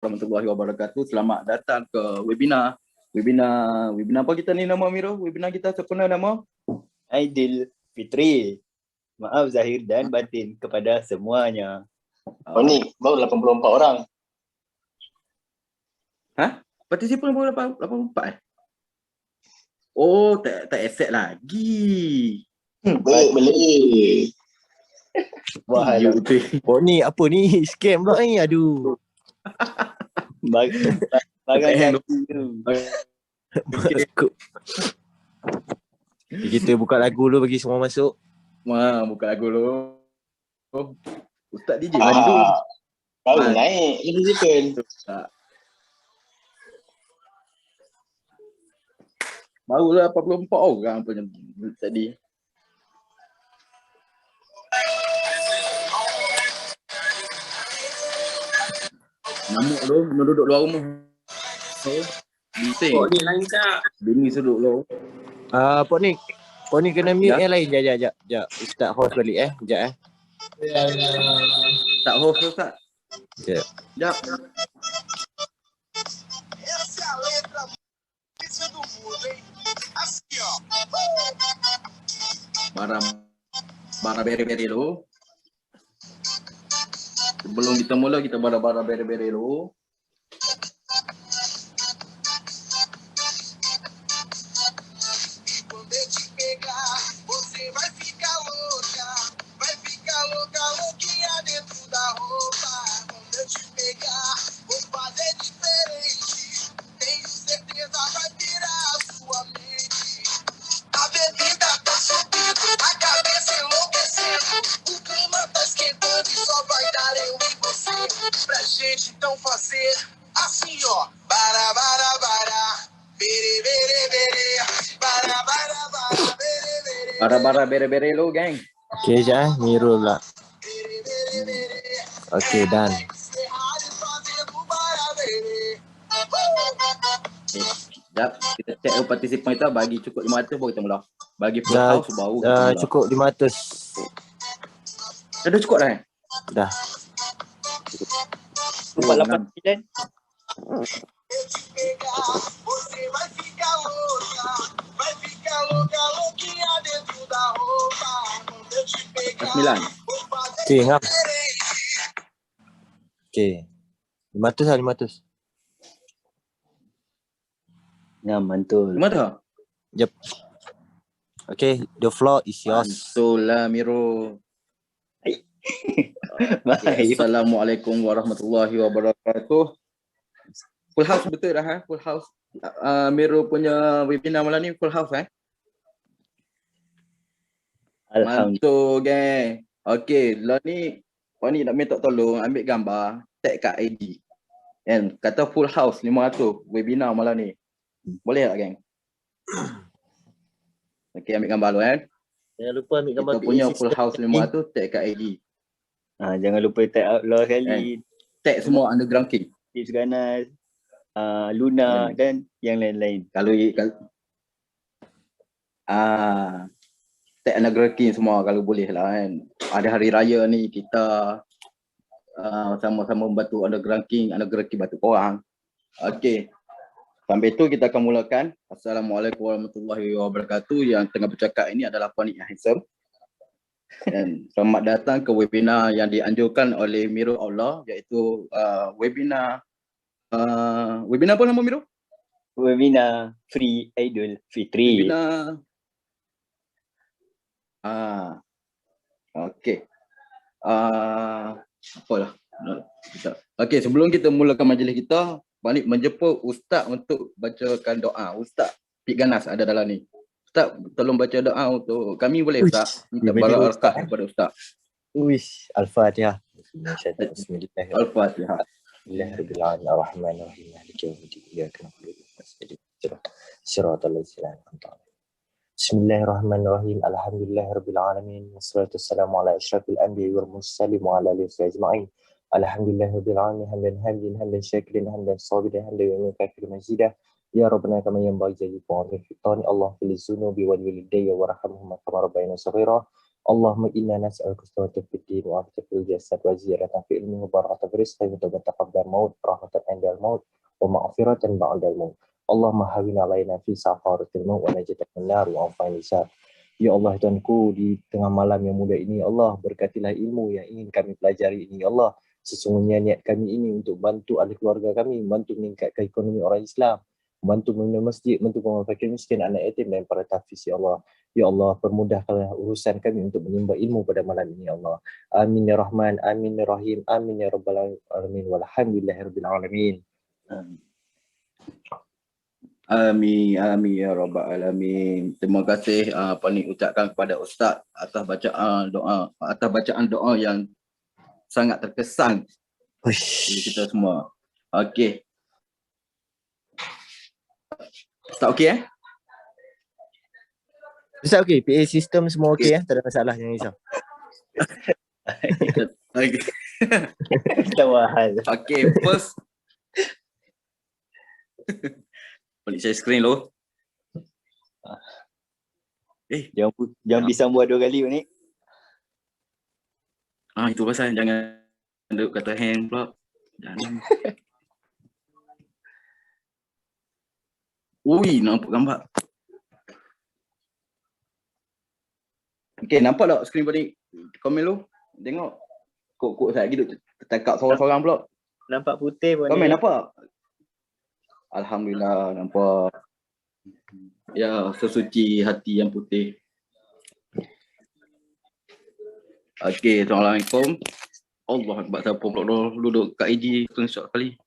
warahmatullahi wabarakatuh. Selamat datang ke webinar. Webinar apa kita ni nama Miro? Webinar kita sempurna nama Aidilfitri. Maaf zahir dan batin kepada semuanya. Oh ni baru 84 orang. Participant baru 84 Oh, tak accept lagi. Boleh. Wah, Oh ni apa ni? Scam pula ni. Aduh. Barang janji tu. Kita buka lagu dulu bagi semua masuk. Buka lagu dulu. Ustaz DJ mandu. Baru naik participant. Barulah 84 orang punya tadi. Namuk tu, duduk luar rumah. Bising. Ni lain tak? Bini duduk luar. Pok ni kena mute yang lain. Sekejap. Ustaz host balik Sekejap Tak host Ustaz. Sekejap. Bara bere-bere dulu. Sebelum kita mula, kita bara bere-bere dulu. Bara bere-bere dulu, geng. Okay, sekejap Miro pula. Okay, done. Sekejap, kita check partisipan kita bagi cukup 500 baru kita mula. Bagi full house baru kita mula. Cukup 500. Dah cukup dah? Dah. 489. Sembilan. Okay, ngap. Okay. 500 lah, 500. Ya, mantul. Gimana? Yep. Okay, the floor is yours. Mantul lah, Miro. Assalamualaikum warahmatullahi wabarakatuh. Full house betul dah full house. Miro punya webinar malam ni full house Alhamdulillah. Mantul geng. Okey, lah ni Wani nak minta tolong ambil gambar, tag kat ID. Kan kata full house 500 webinar malam ni. Boleh tak geng? Okey, ambil gambar dulu Jangan lupa ambil gambar kita punya full house 500 tag kat ID. Jangan lupa tag Outlaw sekali. Tag semua Underground King. Tips Ganas, Luna dan yang lain-lain. Kalau tag Underground King semua kalau boleh lah kan. Ada hari raya ni kita sama-sama membantu Underground King bantu korang. Okey. Sambil tu kita akan mulakan. Assalamualaikum warahmatullahi wabarakatuh. Yang tengah bercakap ini adalah Puan yang handsome. Dan selamat datang ke webinar yang dianjurkan oleh Miro Allah, iaitu webinar apa nama Miro? Webinar Free Aidilfitri. Webinar okey. Apalah. Okey, sebelum kita mulakan majlis kita, Balik menjemput Ustaz untuk bacakan doa. Ustaz Pik Ganas ada dalam ni. Ustaz, tolong baca doa untuk kami boleh Ustaz? Minta barakah kepada Ustaz. Al-Fatihah. Bismillahirrahmanirrahim. Al-Fatihah. Bismillahirrahmanirrahim. Ar-Rahmanir-Rahim. Maliki yaumiddin. Iyyaka na'budu wa iyyaka nasta'in. Shiratal ladzina an'amta 'alaihim. Bismillahirrahmanirrahim. Alhamdulillahirabbil alamin. Wassalatu wassalamu ala asyrafil anbiya'i wal mursalin wa ala alihi ajma'in. Alhamdulillahirabbil alamin. Hamdan syakirin, hamdan sabirin, hamdan katsiran mazidah. Ya Rabbana kama yanbaghi li jalali wajhika Allah fil zunubi wal walidayya warhamhuma kama rabbayana shaghira. Allahumma inna nas'aluka as-sawata fid din wa afiyata fil jasad wa ziyadatan fil ilmi wa barakatan fil rizqi wa tawbatan qabla al-maut rahmatan 'inda al-maut wa maghfiratan ba'da al-maut. Allahumma hawwin 'alaina fi safaratil maut wa najatan min nar wa afwan hisab. Ya Allah Tuhanku, di tengah malam yang muda ini, Allah berkatilah ilmu yang ingin kami pelajari ini. Ya Allah, sesungguhnya niat kami ini untuk bantu ahli keluarga kami, bantu meningkatkan ekonomi orang Islam, bantu membina masjid, bantu fakir miskin, anak yatim dan para tahfiz. Ya Allah, ya Allah, permudahkanlah urusan kami untuk menimba ilmu pada malam ini. Ya Allah, amin ya Rahman, amin ya Rahim, amin ya Rabbal alamin, walhamdulillahirabbil alamin. Amin, amin ya rabbal alamin. Terima kasih Panik ucapkan kepada Ustaz atas bacaan doa yang sangat terkesan bagi kita semua. Okey. Ustaz okey Ustaz okey, PA sistem semua okey Okey. Tak ada masalah, jangan risau. Okey. Tawahal. Okey, first. Balik share screen dulu. Jangan pisang buat 2 kali ni. Itu pasal jangan duduk kata hang pula. Jangan. Ui, nampak gambar. Okey, nampak tak skrin balik? Komen lu. Tengok. Kok saya lagi duduk tertekak seorang-seorang pula. Nampak putih pun Komen ni. nampak? Alhamdulillah nampak. Ya, sesuci hati yang putih. Okey, Assalamualaikum. Allah Akbar, siapa pula duduk kat IG screenshot kali.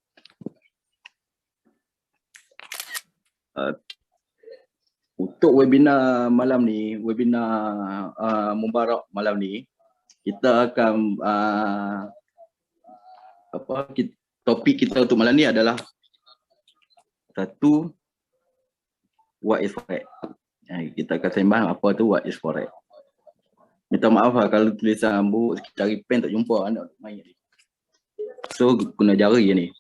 Untuk webinar malam ni, webinar Mubarak malam ni, kita akan topik kita untuk malam ni adalah satu, what is forex. Kita akan sembang apa tu what is forex. Minta maaf lah kalau tulisan rambut cari pen tak jumpa anak main ni. So guna jari ni.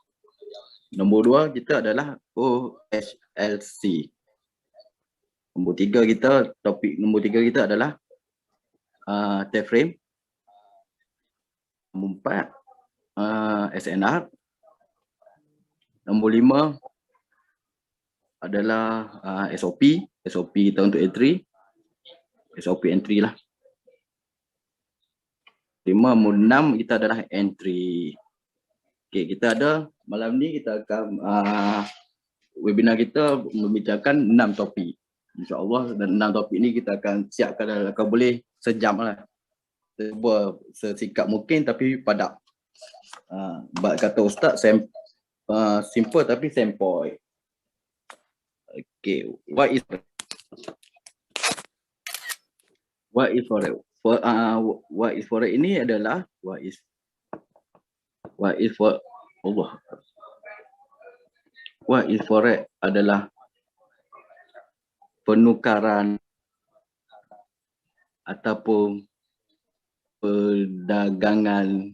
Nombor 2 kita adalah OHLC. Nombor 3 kita, topik nombor 3 kita adalah time frame. Nombor 4 SNR. Nombor 5 adalah SOP kita untuk entry. SOP entry lah. 5, nombor 6 kita adalah entry. Okay, kita ada malam ni kita akan webinar kita membicarakan 6 topik. InsyaAllah dan 6 topik ni kita akan siapkan kalau boleh sejam lah. Sesikap mungkin tapi padat. Kata Ustaz simple tapi sempoi. Okay, what is forex? What is forex ini adalah what is forex adalah penukaran ataupun perdagangan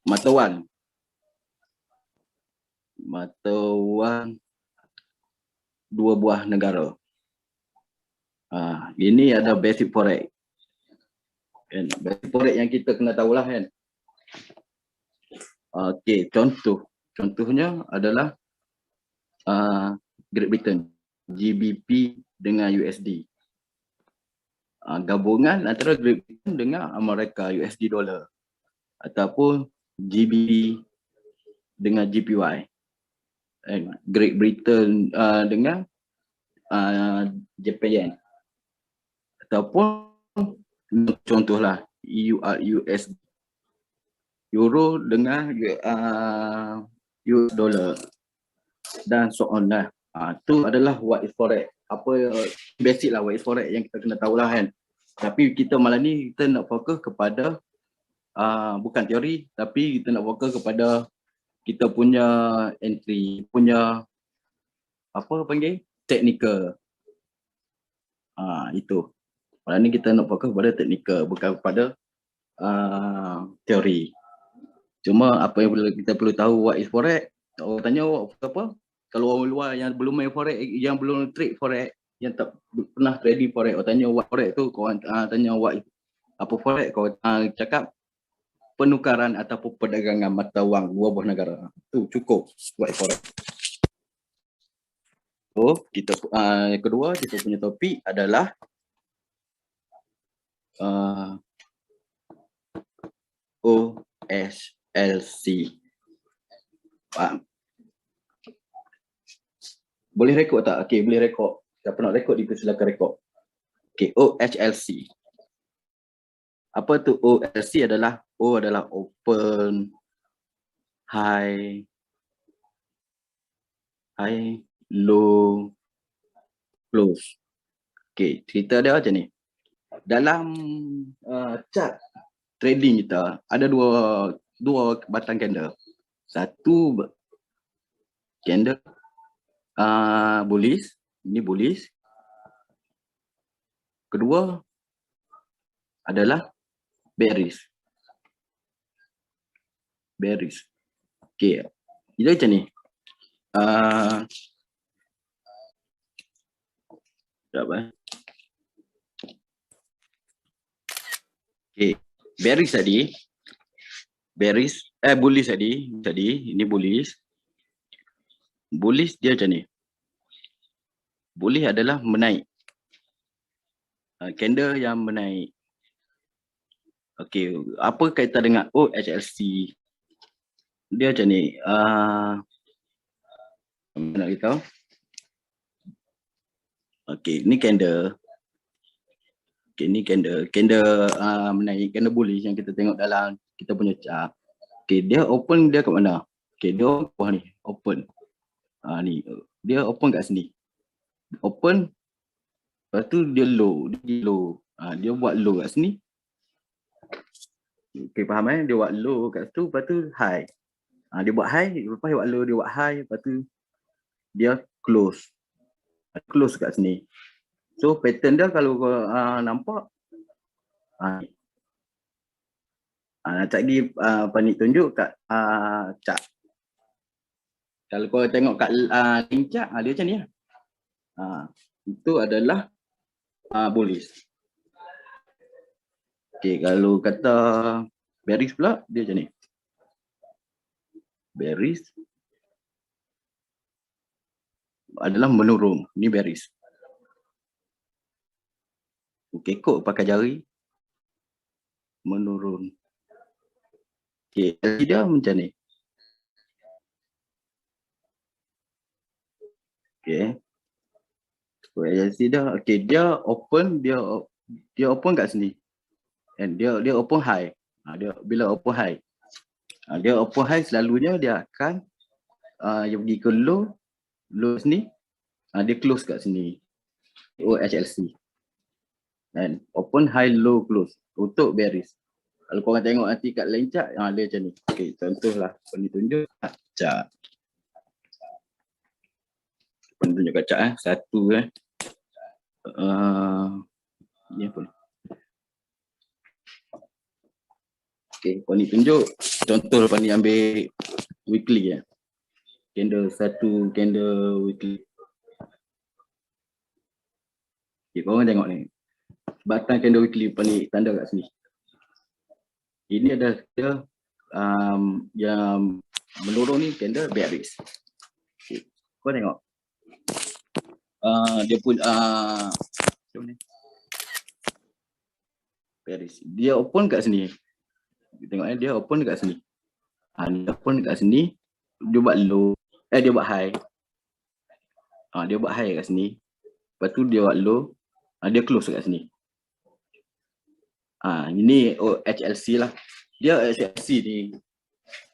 mata wang dua buah negara. Ini ada basic forex. Kan? Basic forex yang kita kena tahulah kan. Okey, contohnya adalah Great Britain, GBP dengan USD. Gabungan antara Great Britain dengan Amerika USD dollar ataupun GBP dengan GPY. Great Britain dengan Japan Yen. Ataupun contohlah USD, Euro dengan US dollar dan so on lah. Itu adalah what is forex. Apa basic lah what is forex yang kita kena tahulah kan. Tapi kita malam ni kita nak fokus kepada bukan teori tapi kita nak fokus kepada kita punya entry, punya apa panggil technical. Itu. Malam ni kita nak fokus kepada technical bukan kepada teori. Cuma apa yang kita perlu tahu what is forex. Orang tanya apa? Kalau orang luar yang belum main forex, yang belum trade forex, yang tak pernah trading forex, orang tanya what forex tu, kau tanya what apa forex, kau cakap penukaran ataupun perdagangan mata wang dua buah negara. Tu cukup buat forex. So, kita yang kedua kita punya topik adalah OHLC. Boleh rekod tak? Okey, boleh rekod. Siapa nak rekod silakan rekod. Okey, OHLC. Apa tu OHLC adalah? O adalah open, high, low, close. Okey, cerita dia macam ni. Dalam chart trading kita ada dua batang candle. Satu candle bullish, ini bullish. Kedua adalah bearish. Okey. Dia macam ni. Sekejap Okey. Bearish tadi. Bullish tadi. Ini bullish. Bullish dia macam ni. Bullish adalah menaik. Candle yang menaik. Okey, apa kaitan dengan OHLC? Dia macam ni. Nak beritahu. Okey, ni candle. Okey, ni candle menaik, candle bullish yang kita tengok dalam kita punya chart. Okey, dia open dia kat mana? Okey, dia bawah ni, open. Ni, dia open kat sini. Open. Lepas tu dia low, dia buat low kat sini. Okey, faham Dia buat low kat situ, lepas tu high. Dia buat high, lepas dia buat low, dia buat high, lepas tu dia close. Close kat sini. So pattern dia kalau kau nampak nak lagi Panik tunjuk kat chart. Kalau kau tengok kat link chart dia macam ni lah. Itu adalah bullish. Okey, kalau kata bearish pula dia macam ni. Bearish adalah menurun. Ni bearish. Okey, kok pakai jari. Menurun. Okey, dia macam ni. Okey. Dia open, dia open kat sini. And dia open high. Bila open high. Dia open high selalunya dia akan dia pergi ke low sini. Dia close kat sini. OHLC. And open high low close untuk bearish. Kalau korang tengok nanti kat lain chart dia macam ni. Okey, contohlah Pani tunjuk chart. Pani tunjuk kat chart satu ni apa ni? Okey, Pani tunjuk contoh Pani ambil weekly candle satu, candle weekly. Okey, korang tengok ni. Batang candle weekly Pani tanda kat sini. Ini adalah dia yang menurun ni candle bearish. Okay. Kau tengok. Dia pun bearish. Dia open kat sini. Tengok dia open kat sini. Dia open kat sini. Dia buat low. Dia buat high. Dia buat high kat sini. Lepas tu dia buat low. Dia close kat sini. Ini OHLC lah. Dia OHLC ni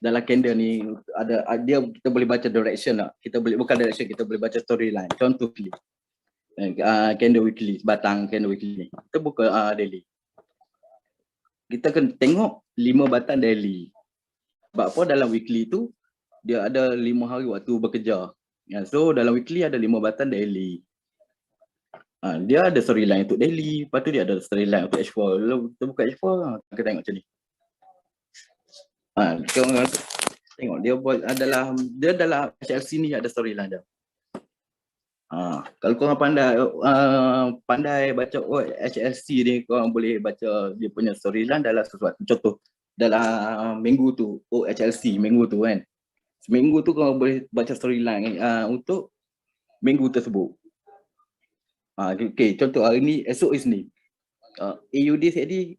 dalam candle ni ada dia kita boleh baca direction lah. Kita boleh bukan direction, kita boleh baca storyline. Contoh candle weekly, batang candle weekly ni. Kita buka daily. Kita kena tengok 5 batang daily. Sebab apa dalam weekly tu dia ada 5 hari waktu bekerja. So dalam weekly ada 5 batang daily. Dia ada storyline untuk daily, lepas tu dia ada storyline untuk H4. Lalu kita buka H4, kita tengok macam ni. Tengok dia buat dia dalam HLC ni ada storyline dia. Kalau korang pandai baca HLC ni, korang boleh baca dia punya storyline dalam sesuatu. Contoh, dalam minggu tu, HLC minggu tu kan. Seminggu tu korang boleh baca storyline untuk minggu tersebut. Okay, contoh hari ni, esok Isnin. AUD tadi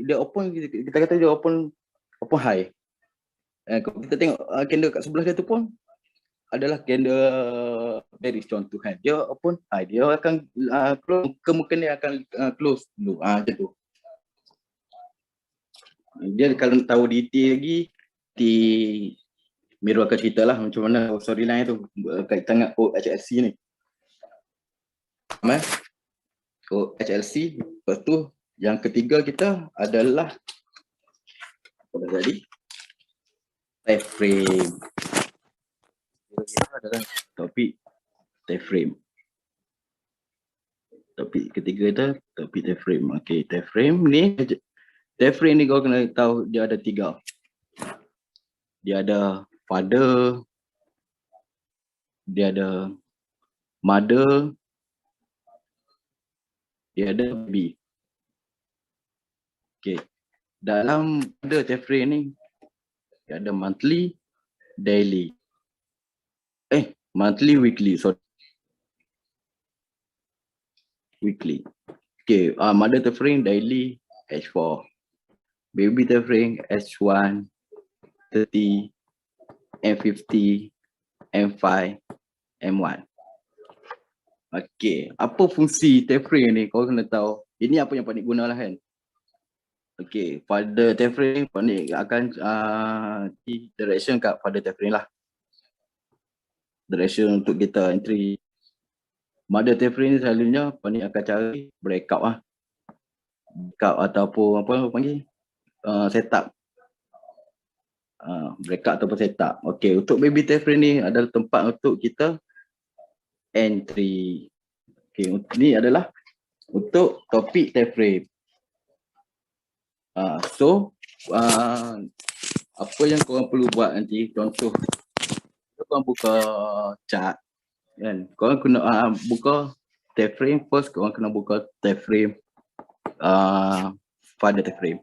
dia open, kita kata dia open high. Kalau kita tengok candle kat sebelah dia tu pun adalah candle bearish contoh kan. Dia open high, dia akan close, kemungkinan dia akan close dulu. Macam tu. Dia kalau nak tahu detail lagi, Miro akan cerita lah macam mana storyline tu kaitan dengan HLC ni. HLC. Lepas tu yang ketiga kita adalah apa tadi? Time frame. Kita adalah topik time frame. Topik ketiga kita topik time frame. Okey, time frame ni kau kena tahu dia ada 3. Dia ada father, dia ada mother, dia ada baby. Okey. Dalam pada time frame ni dia ada monthly, daily. Monthly, weekly, sorry. Weekly. Okay, mother time frame daily H4. Baby time frame H1, 30, M50, M5, M1. Okay, apa fungsi time frame ni kau kena tahu. Ini apa yang Panik guna lah kan. Okay, pada time frame Panik akan direction kat pada time frame lah. Direction untuk kita entry. Mother time frame ni selalunya Panik akan cari breakout lah. Breakout ataupun apa panggil setup. Breakout ataupun setup. Okay, untuk baby time frame ni adalah tempat untuk kita entry. Okay, ni adalah untuk topik time frame. Apa yang korang perlu buat nanti, contoh korang buka chart kan, korang kena buka time frame first. Korang kena buka time frame father time frame.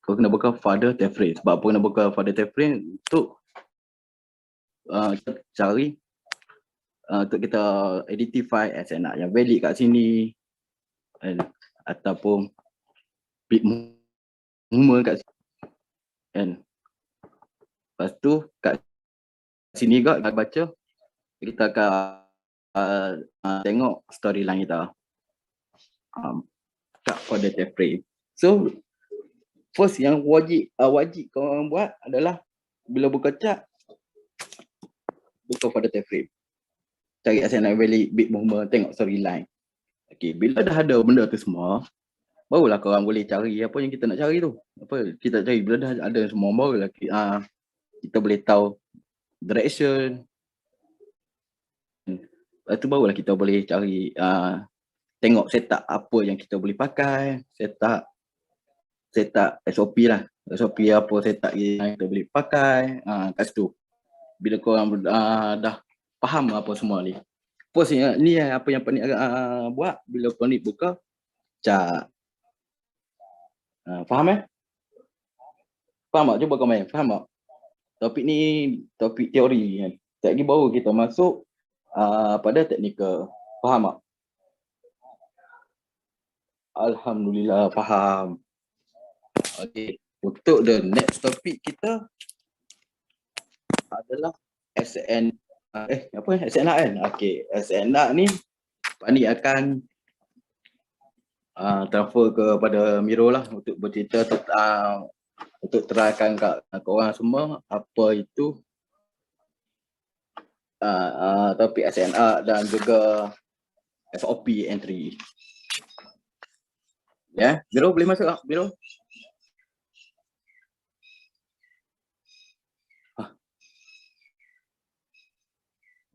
Korang kena buka father time frame. Sebab apa kena buka father time frame? Untuk cari untuk kita identify SNR yang valid kat sini ataupun big movement kat sini kan. Lepas tu kat sini juga kita baca, kita akan tengok storyline kita kat pada time frame. So first yang wajib korang buat adalah bila buka chart, buka pada time frame, cari SNR valid, big movement, tengok storyline. Okay, bila dah ada benda tu semua, barulah korang boleh cari apa yang kita nak cari tu. Apa kita cari, bila dah ada semua, barulah kita boleh tahu direction. Lepas tu barulah kita boleh cari tengok setup apa yang kita boleh pakai, setup SOP lah. SOP apa setup yang kita boleh pakai kat situ. Bila korang dah faham apa semua ni. First ni apa yang Panik buat bila Panik buka chart. Faham Faham tak? Cuba komen. Faham tak? Topik ni topik teori kan. Sekejap lagi baru kita masuk pada teknikal. Faham tak? Alhamdulillah faham. Okay. Untuk the next topik kita adalah SNR kan? Okay. SNR ni Panik akan transfer kepada Miro lah untuk bercerita tentang untuk terangkan kat korang semua apa itu topik SNR dan juga SOP entry. Ya, Miro boleh masuk tak? Miro?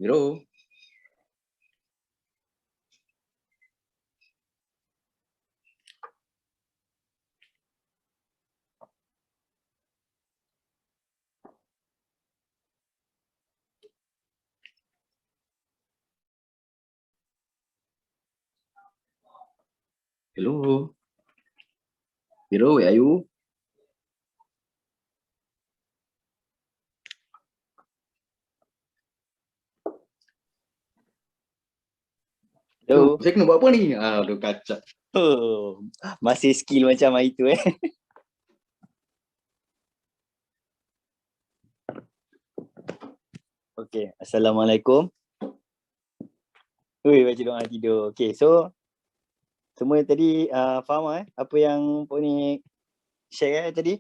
Miro? Hello. Biro, where are you? Hello. Saya kena buat apa ni? Aduh, kacau. Oh, masih skill macam itu Okay, Assalamualaikum. Ui, baca doa tidur. Okay, so semua tadi faham apa yang Pok ni share tadi?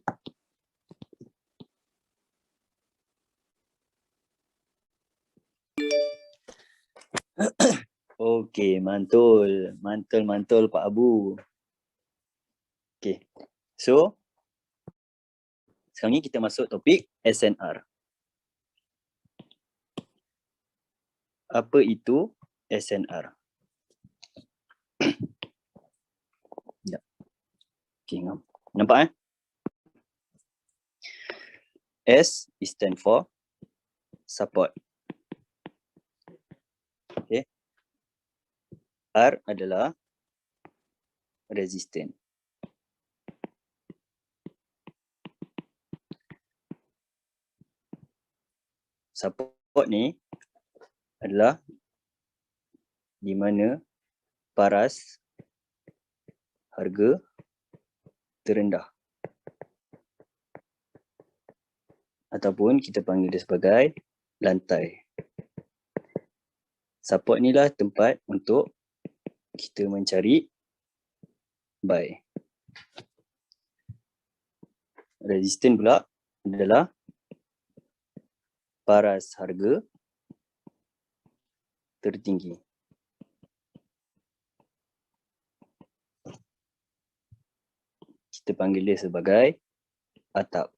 Okay, mantul. Mantul Pak Abu. Okay, so sekarang ni kita masuk topik SNR. Apa itu SNR? Ya. Okay, nampak S is stand for support. Okay. R adalah resistance. Support ni adalah di mana paras harga terendah. Ataupun kita panggil dia sebagai lantai. Support ni lah tempat untuk kita mencari buy. Resistance pula adalah paras harga tertinggi. Kita panggil dia sebagai atap,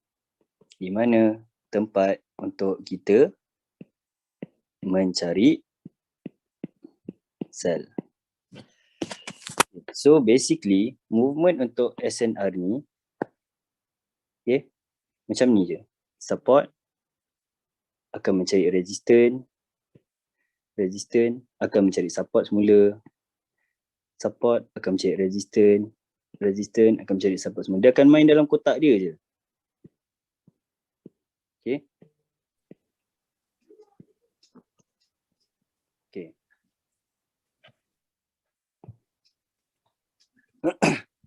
di mana tempat untuk kita mencari sell. So basically movement untuk SNR ni macam ni je. Support akan mencari resistance akan mencari support semula, support akan mencari resistance akan mencari support semula. Dia akan main dalam kotak dia je. Okay.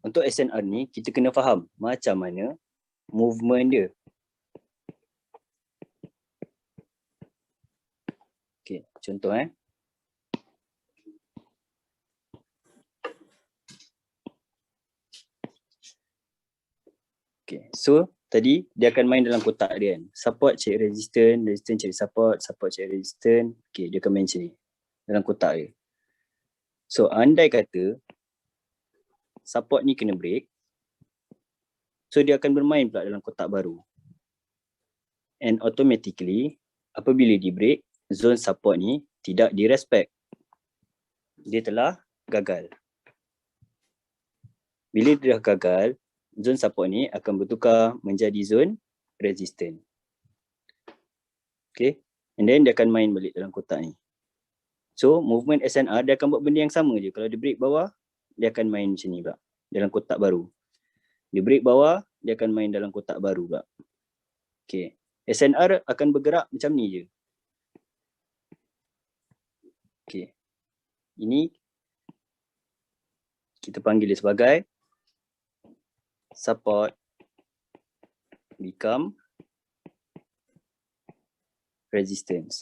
Untuk SNR ni kita kena faham macam mana movement dia. Okay, contoh Okay, so tadi dia akan main dalam kotak dia kan. Support cari resistance cari support cari resistance. Okay, dia akan main macam ni dalam kotak dia. So andai kata support ni kena break, so dia akan bermain pula dalam kotak baru. And automatically apabila di break, zone support ni tidak direspect. Dia telah gagal. Bila dia dah gagal, zone support ni akan bertukar menjadi zone resistance. Okay, and then dia akan main balik dalam kotak ni. So movement SNR dia akan buat benda yang sama je. Kalau dia break bawah, dia akan main macam ni pula dalam kotak baru. Dia break bawah, dia akan main dalam kotak baru pula. Okay, SNR akan bergerak macam ni je. Okay, ini kita panggil dia sebagai support become resistance.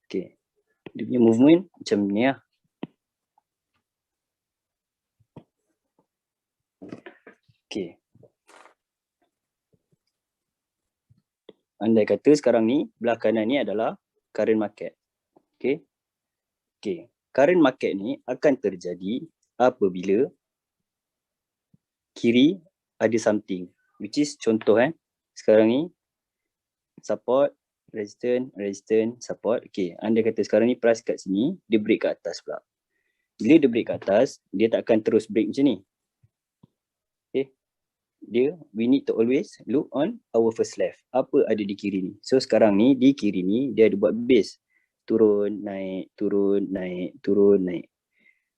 Okay, dia punya movement macam ni lah. Okay, andai kata sekarang ni belah kanan ni adalah current market. Okay, current market ni akan terjadi apabila kiri ada something, which is contoh sekarang ni support, resistance, support. Okay, andai kata sekarang ni price kat sini, dia break kat atas pula. Bila dia break kat atas, dia tak akan terus break macam ni. Okay, we need to always look on our first left. Apa ada di kiri ni? So sekarang ni di kiri ni dia ada buat base. turun, naik, turun, naik, turun, naik.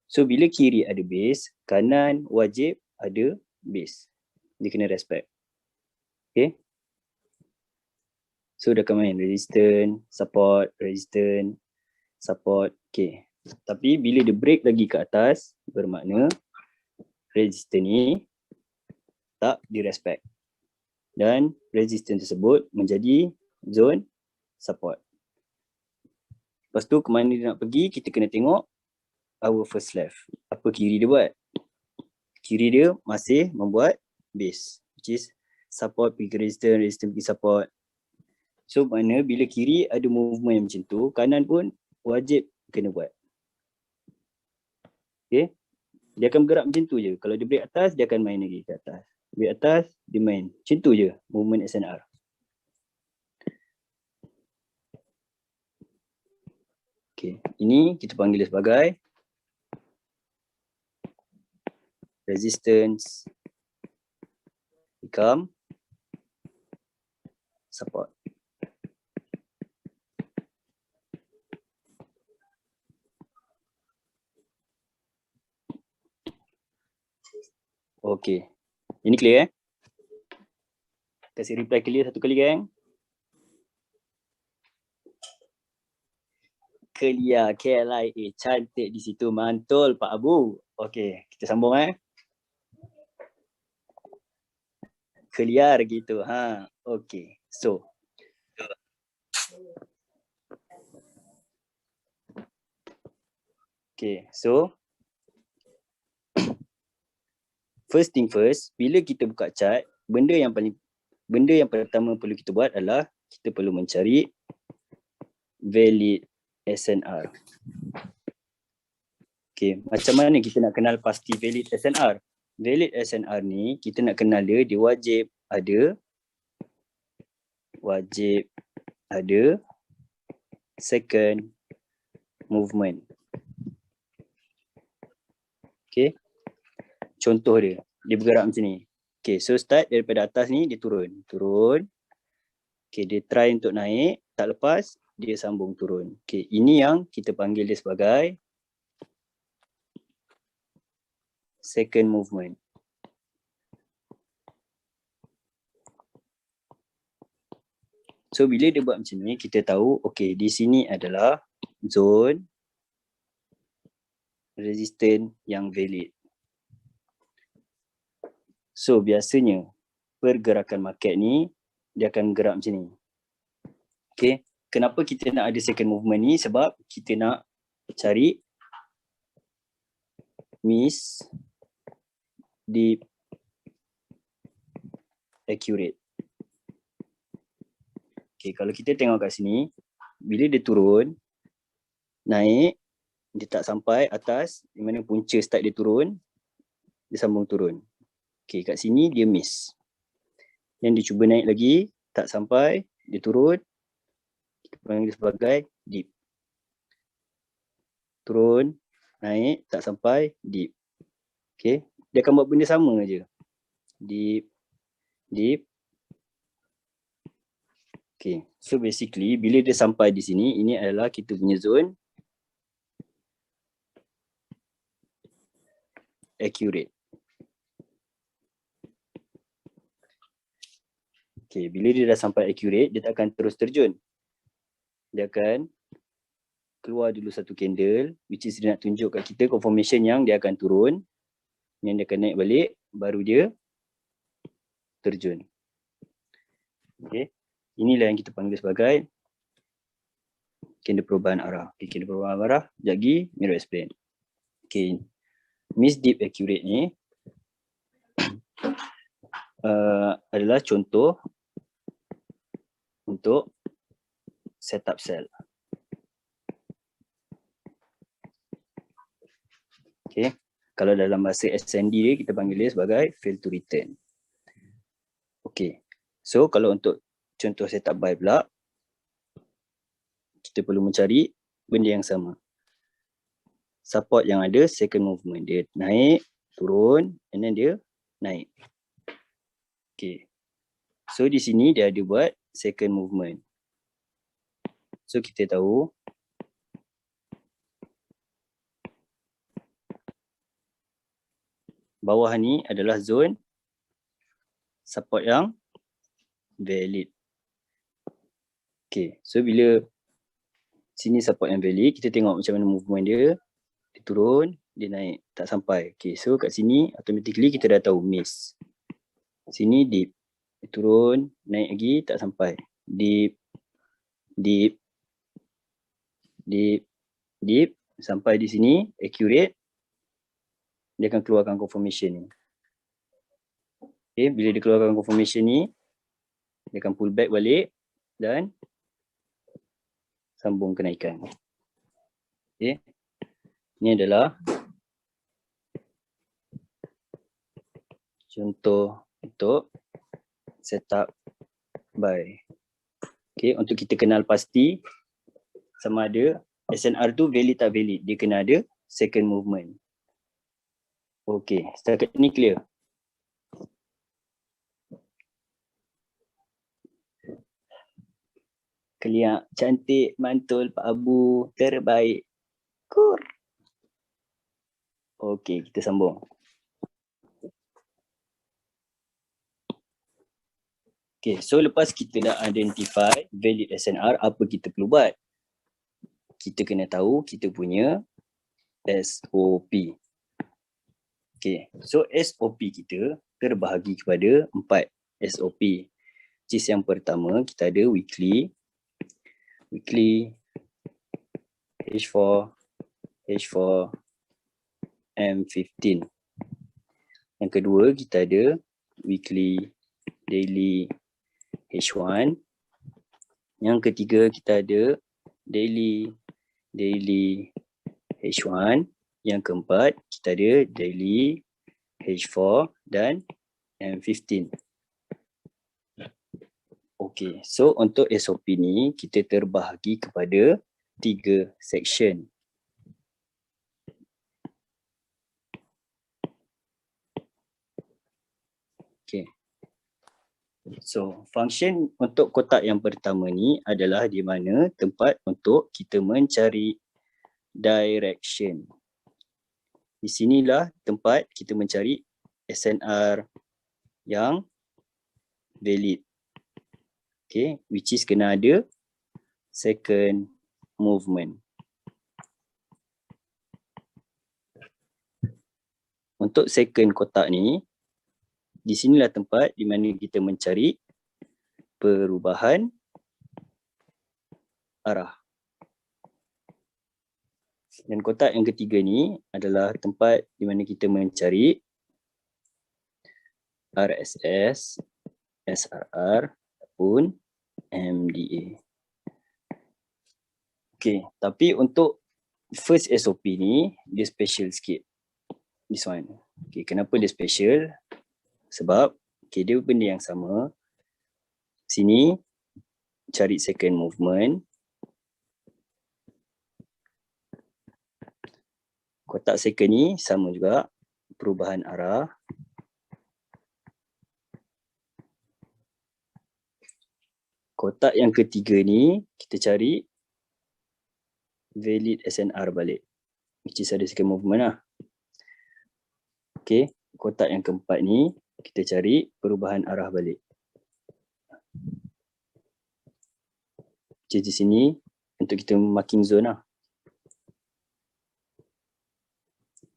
So bila kiri ada base, kanan wajib ada base. Dia kena respect. Okay. So dia akan main resistance, support, resistance, support. Okay. Tapi bila dia break lagi ke atas, bermakna resistance ni tak direspect. Dan resistance tersebut menjadi zone support. Lepas tu ke mana dia nak pergi, kita kena tengok our first left. Apa kiri dia buat? Kiri dia masih membuat base, which is support pergi ke resistance, resistance pergi support. So mana bila kiri ada movement yang macam tu, kanan pun wajib kena buat. Okay. Dia akan bergerak macam tu je. Kalau dia break atas, dia akan main lagi ke atas. Break atas, dia main. Macam tu je movement SNR. Okay. Ini kita panggil sebagai resistance become support. Okay. Ini clear Kasih reply clear satu kali gang. Clear, KLIA. Cantik di situ. Mantul Pak Abu. Okay. Kita sambung Clear gitu. Okay. So. Okay. So. First thing first, bila kita buka chart, benda yang pertama perlu kita buat adalah kita perlu mencari valid SNR. Okay, macam mana kita nak kenal pasti valid SNR? Valid SNR ni kita nak kenal dia wajib ada second movement. Okay. Contoh dia bergerak macam ni. Okay, so start daripada atas ni, dia turun. Okay, dia try untuk naik, tak lepas, dia sambung turun. Okay, ini yang kita panggil dia sebagai second movement. So, bila dia buat macam ni, kita tahu, okay, di sini adalah zone resistance yang valid. So biasanya pergerakan market ni dia akan gerak macam ni. Okay, kenapa kita nak ada second movement ni? Sebab kita nak cari miss dip accurate. Okay, kalau kita tengok kat sini, bila dia turun, naik, dia tak sampai atas, di mana punca start dia turun, dia sambung turun. Okay, kat sini dia miss. Yang dia cuba naik lagi, tak sampai, dia turun. Kita panggil sebagai dip. Turun, naik, tak sampai, dip. Okay, dia akan buat benda sama je. Dip, dip. Okay, so basically bila dia sampai di sini, ini adalah kita punya zone accurate. Okay, bila dia dah sampai accurate, dia tak akan terus terjun. Dia akan keluar dulu satu candle, which is dia nak tunjuk kat kita confirmation yang dia akan turun. Yang dia akan naik balik, baru dia terjun. Okay, inilah yang kita panggil sebagai candle perubahan arah. Okay, candle perubahan arah, sekejap lagi Miro explain. Okay, miss dip accurate ni adalah contoh untuk setup sell. Okay, kalau dalam bahasa SND dia, kita panggil dia sebagai fail to return. Okay, so kalau untuk contoh setup buy pula, kita perlu mencari benda yang sama. Support yang ada second movement, dia naik, turun, and then dia naik. Okay, so di sini dia ada buat second movement. So kita tahu bawah ni adalah zone support yang valid. Okay, so bila sini support yang valid, kita tengok macam mana movement dia. Dia turun, dia naik, tak sampai. Okay, so kat sini automatically kita dah tahu miss. Sini dip, dia turun, naik lagi, tak sampai. Dip, dip, dip, dip, sampai di sini accurate, dia akan keluarkan confirmation ni. Okay, bila dia keluarkan confirmation ni, dia akan pull back balik dan sambung kenaikan. Okay, ini adalah contoh untuk setup buy. Okay, untuk kita kenal pasti sama ada SNR tu valid tak valid, dia kena ada second movement. Okay, setakat ni clear? Keliak, cantik, mantul, Pak Abu, terbaik. Kur. Okay, kita sambung. Okay, so lepas kita dah identify valid SNR, apa kita perlu buat? Kita kena tahu kita punya SOP. Okay, so SOP kita terbahagi kepada 4 SOP. Which is yang pertama, kita ada weekly, H4, M15. Yang kedua, kita ada weekly, daily, H1. Yang ketiga, kita ada daily, H1. Yang keempat, kita ada daily, H4 dan M15. Okay, so untuk SOP ni kita terbahagi kepada 3 section. Okay. So, function untuk kotak yang pertama ni adalah di mana tempat untuk kita mencari direction. Di sinilah tempat kita mencari SNR yang valid. Okay, which is kena ada second movement. Untuk second kotak ni, di sinilah tempat di mana kita mencari perubahan arah. Dan kotak yang ketiga ni adalah tempat di mana kita mencari RSS, SRR ataupun MDA. Okay, tapi untuk first SOP ni dia special sikit. This one. Okay, kenapa dia special? Sebab okay, dia benda yang sama. Sini cari second movement. Kotak second ni sama juga, perubahan arah. Kotak yang ketiga ni kita cari valid SNR balik, which is ada second movement lah. Okay, kotak yang keempat ni kita cari perubahan arah balik. Jadi di sini untuk kita marking zone lah.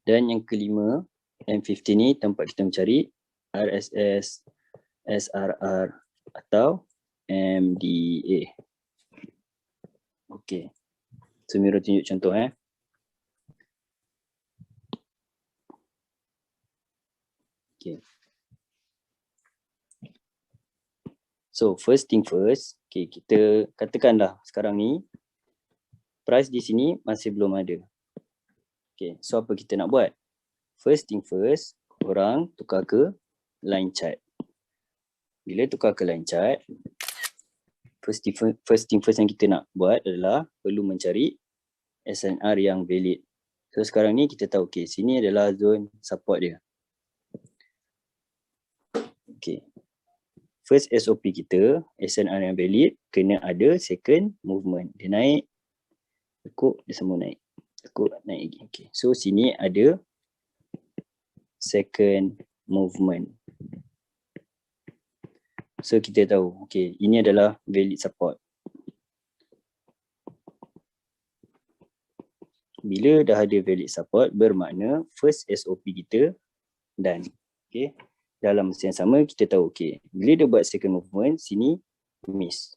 Dan yang kelima, M15 ni tempat kita mencari RSS, SRR atau MDA. Okay. So Miro tunjuk contoh Okay. So first thing first, okay, kita katakanlah sekarang ni price di sini masih belum ada. Okay, so apa kita nak buat? First thing first, korang tukar ke line chart. Bila tukar ke line chart, first thing first yang kita nak buat adalah perlu mencari SNR yang valid. So sekarang ni kita tahu, okay, sini adalah zone support dia. Okay. First SOP kita, SNR yang valid, kena ada second movement. Dia naik, tekuk, dia sambung naik. Tekuk, naik lagi. Okay. So sini ada second movement. So kita tahu, okay, ini adalah valid support. Bila dah ada valid support, bermakna first SOP kita done. Okay. Dalam masa yang sama, kita tahu, okay, bila dia buat second movement, sini miss.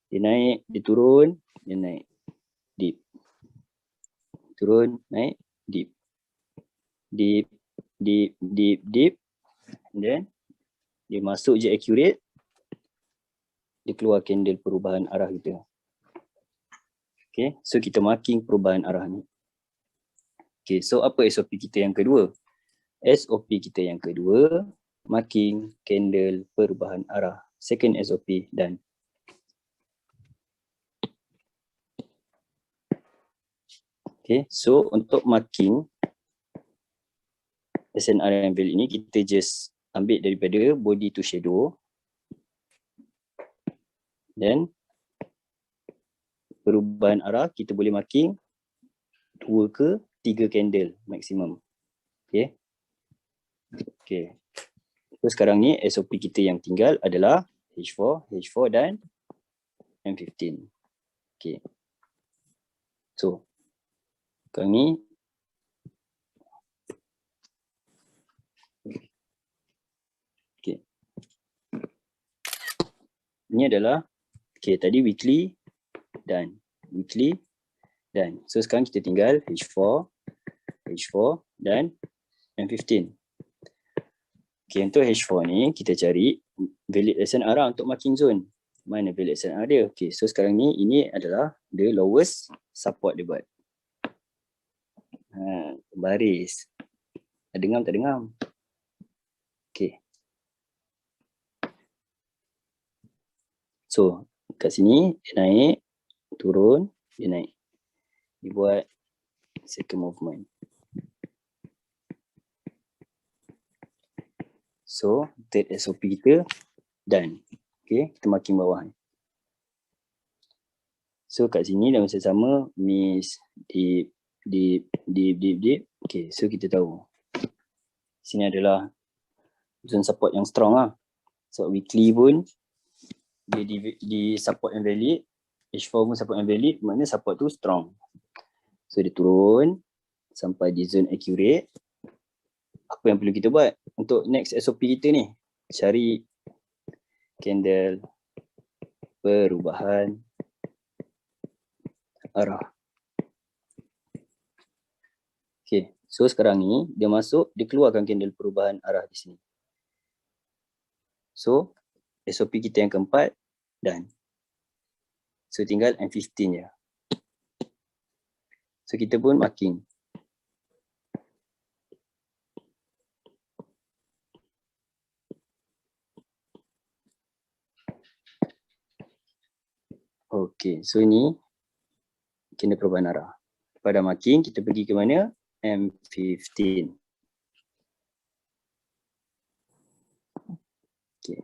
Dia naik, dia turun, dia naik, dip. Turun, naik, dip. Dip, dip, dip, dip. And then, dia masuk je accurate, dia keluar candle perubahan arah kita. Okay, so kita marking perubahan arah ni. Okay, so apa SOP kita yang kedua? SOP kita yang kedua, marking candle perubahan arah. Second SOP done. Okay, so untuk marking SNR yang valid ni, kita just ambil daripada body to shadow. Then perubahan arah kita boleh marking 2 ke 3 candle maksimum. Okay. Okay. So sekarang ni SOP kita yang tinggal adalah H4, H4 dan M15. Okay. So sekarang ni ini adalah, okay, tadi weekly dan weekly dan so sekarang kita tinggal H4, H4 dan M15. Okay, untuk H4 ni kita cari valid SNR untuk marking zone. Mana valid SNR dia? Okay, so sekarang ni ini adalah the lowest support dia buat. Baris. Dengam tak dengam? Okay. So, kat sini dia naik, turun, dia naik. Dia buat second movement. So, third SOP kita done. Okay, kita marking bawah ni. So, kat sini dah masa sama, miss, dip, dip, dip, dip, dip. Okay, so kita tahu. Sini adalah zone support yang strong lah. So, weekly pun dia di support yang valid, H4 pun support yang valid, maknanya support tu strong. So dia turun sampai di zone accurate. Apa yang perlu kita buat untuk next SOP kita ni? Cari candle perubahan arah. Okay, so sekarang ni dia masuk, dia keluarkan candle perubahan arah di sini. So SOP kita yang keempat done. So tinggal M15 je. So kita pun marking. Okay, so ini candle perubahan arah. Pada marking kita pergi ke mana? M15. Okay.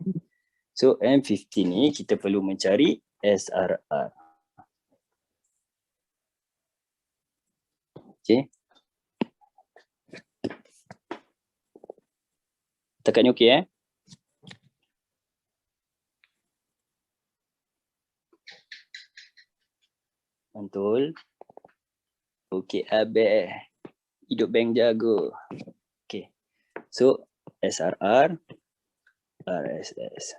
So M15 ni kita perlu mencari SRR. Okay. Takat ni okey Mantul. Okey abeh. Hidup bank jago. Okay. So SRR, RSS.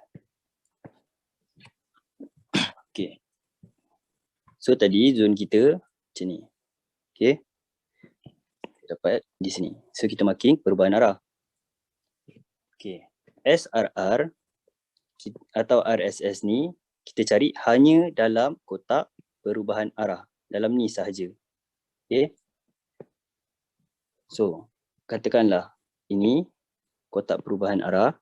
Okay. So tadi zone kita macam ni. Okay. Dapat di sini. So kita marking perubahan arah. Okay. SRR atau RSS ni kita cari hanya dalam kotak perubahan arah. Dalam ni sahaja. Okay. So katakanlah ini kotak perubahan arah.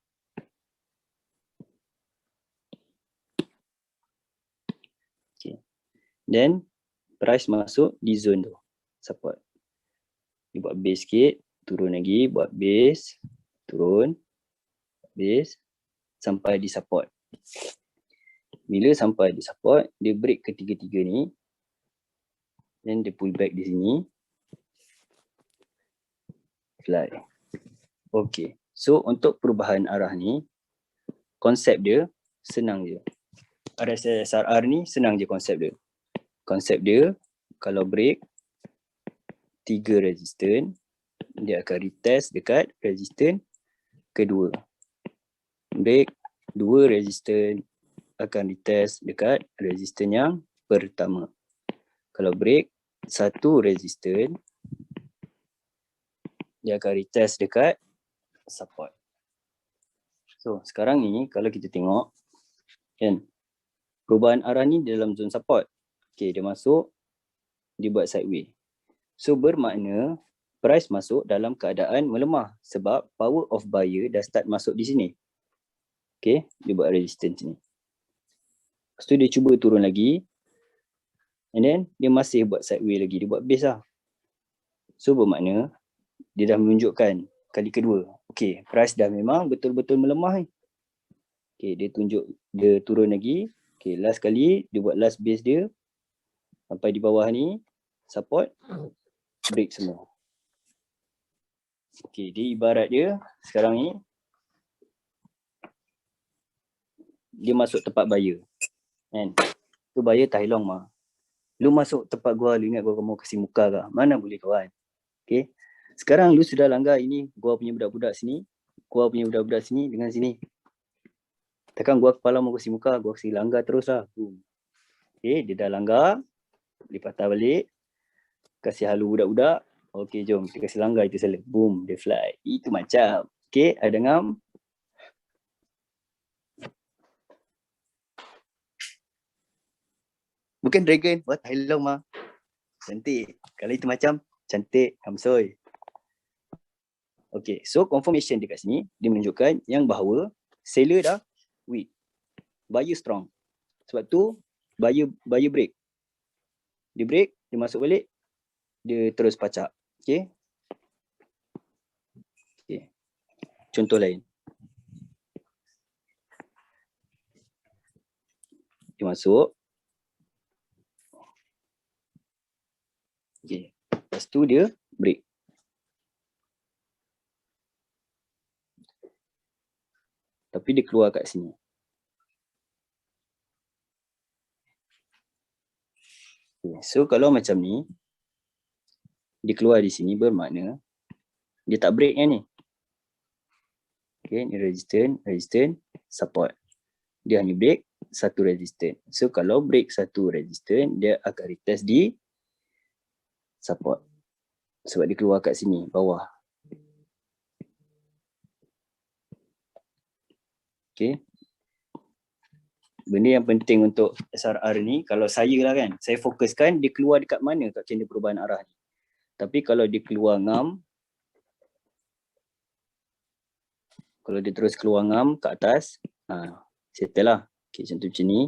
Then price masuk di zone tu, support. Dia buat base sikit, turun lagi, buat base, turun, base, sampai di support. Bila sampai di support, dia break ketiga-tiga ni. Then dia pull back di sini. Fly. Okay. So untuk perubahan arah ni, konsep dia senang je. RSS SRR ni senang je konsep dia. Konsep dia, kalau break 3 resistor, dia akan retest dekat resistor kedua. Break 2 resistor akan retest dekat resistor yang pertama. Kalau break 1 resistor, dia akan retest dekat support. So sekarang ni kalau kita tengok kan, perubahan arah ni dalam zone support. Okay, dia masuk, dia buat sideway. So bermakna price masuk dalam keadaan melemah sebab power of buyer dah start masuk di sini. Okay, dia buat resistance ni. Lepas tu dia cuba turun lagi, and then dia masih buat sideway lagi, dia buat base lah. So bermakna dia dah menunjukkan kali kedua, okay, price dah memang betul-betul melemah ni. Okay, dia tunjuk, dia turun lagi. Okay, last kali dia buat last base dia sampai di bawah ni, support, break semua. Okay, dia ibarat dia sekarang ni dia masuk tempat buyer kan. Tu buyer tai long mah. Lu masuk tempat gua, lu ingat gua mau kasih muka ke? Mana boleh kawan. Okay, sekarang lu sudah langgar ini, gua punya budak-budak sini, gua punya budak-budak sini dengan sini. Takkan gua kepala mau kasih muka, gua kasih langgar terus lah. Okay, dia dah langgar, dia patah balik, kasih halu budak-budak. Okay, jom kita kasih langgar itu selalu. Boom, dia fly. Itu macam. Okay, ada ngam. Bukan dragon, wah Thailand mah. Cantik. Kalau itu macam, cantik, hamsoy. Okay, so confirmation dekat sini, dia menunjukkan yang bahawa seller dah weak, buyer strong. Sebab tu, buyer break. Dia break, dia masuk balik, dia terus pacak. Okay. Okay. Contoh lain. Dia masuk. Okay. Lepas tu dia break. Tapi dia keluar kat sini. Okay. So kalau macam ni, dia keluar di sini bermakna dia tak break yang ni. Okay, ni resistance, support. Dia hanya break satu resistance. So kalau break satu resistance, dia akan retest di support. Sebab dia keluar kat sini, bawah. Okay. Benda yang penting untuk SRR ni, kalau saya lah kan, saya fokuskan dia keluar dekat mana kat candle perubahan arah ni. Tapi kalau dia keluar ngam, kalau dia terus keluar ngam ke atas, settle lah. Okay, contoh macam ni,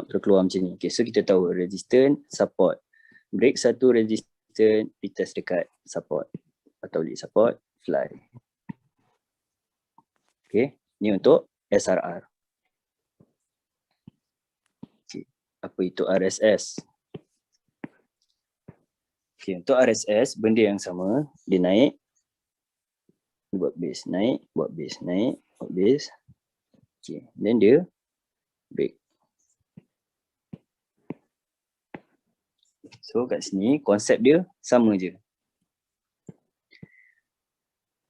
terus keluar macam ni. Okay, so kita tahu resistance, support. Break satu resistance, retest dekat support. Atau balik support, fly. Okay, ni untuk SRR. Okay, apa itu RSS? Okay, untuk RSS, benda yang sama, dia naik, dia buat base, naik, buat base, naik, buat base. Okay, then dia break. So kat sini konsep dia sama je.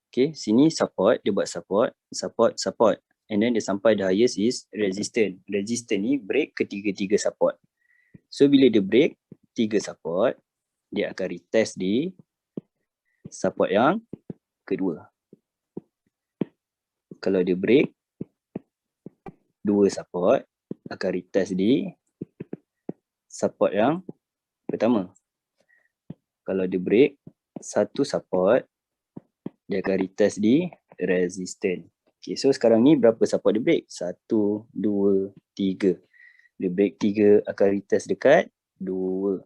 Okay, sini support, dia buat support, support, support. And then dia sampai the highest is resistance. Resistance ni break ketiga-tiga support. So bila dia break 3 support, dia akan retest di support yang kedua. Kalau dia break 2 support, akan retest di support yang pertama. Kalau dia break 1 support, dia akan retest di resistance. Okay, so sekarang ni berapa support dia break? 1, 2, 3. Dia break 3, akan retest dekat 2.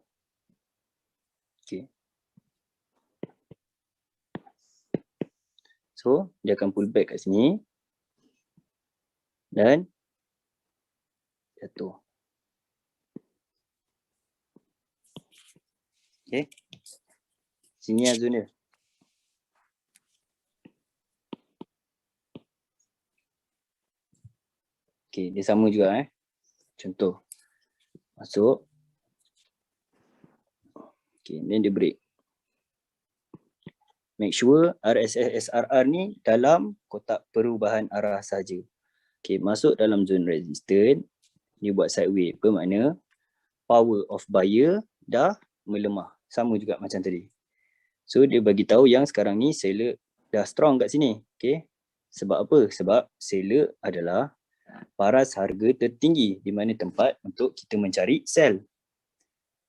Okay. So, dia akan pull back kat sini. Dan jatuh. Okay. Sini lah zone dia. Okay, dia sama juga Contoh. Masuk. Okay, then dia break. Make sure RSS SRR ni dalam kotak perubahan arah saja. Okay, masuk dalam zone resistant. Dia buat sideway. Bermakna power of buyer dah melemah. Sama juga macam tadi. So dia bagi tahu yang sekarang ni seller dah strong kat sini. Okay. Sebab apa? Sebab seller adalah paras harga tertinggi di mana tempat untuk kita mencari sell.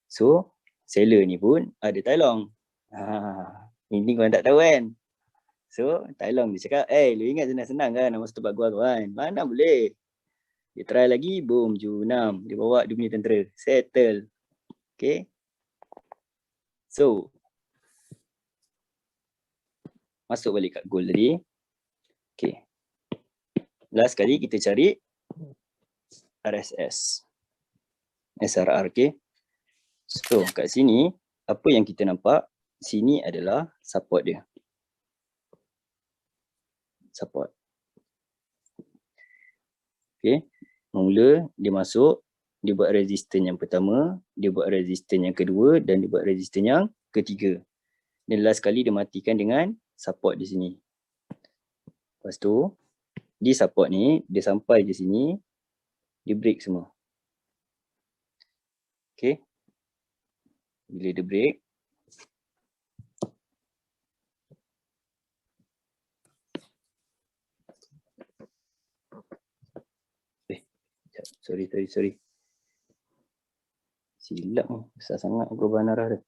So seller ni pun ada tai long. Ini korang tak tahu kan. So tai long dia cakap, lu ingat senang-senang kan nak masuk tempat gua kan? Mana boleh. Dia try lagi, boom, ju 6. Dia bawa dia punya tentera. Settle. Okay. So masuk balik kat goal tadi. Okay. Last kali kita cari RSS. SRR, okay. So kat sini, apa yang kita nampak, sini adalah support dia. Support. Okay. Mula dia masuk, dia buat resistance yang pertama, dia buat resistance yang kedua dan dia buat resistance yang ketiga. Dan last kali dia matikan dengan support di sini. Lepas tu, di support ni, dia sampai di sini, dia break semua. Okay. Bila dia break, sorry. Silap ni, besar sangat perubahan arah dia.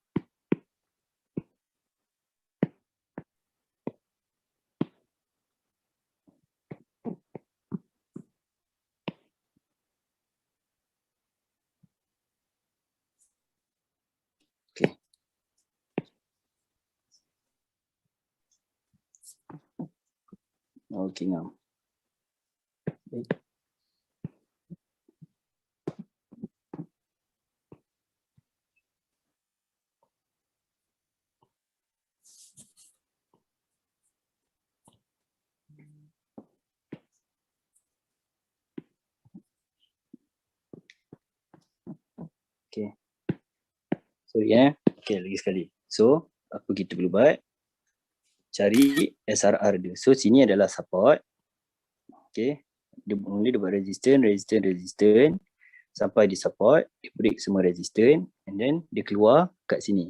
Okay. Okay, ngam. Okay. Sorry Okay, lagi sekali. So, apa kita perlu buat? Cari SRR dia. So, sini adalah support. Okay. Dia buat resistance. Sampai di support, dia break semua resistance. And then, dia keluar kat sini.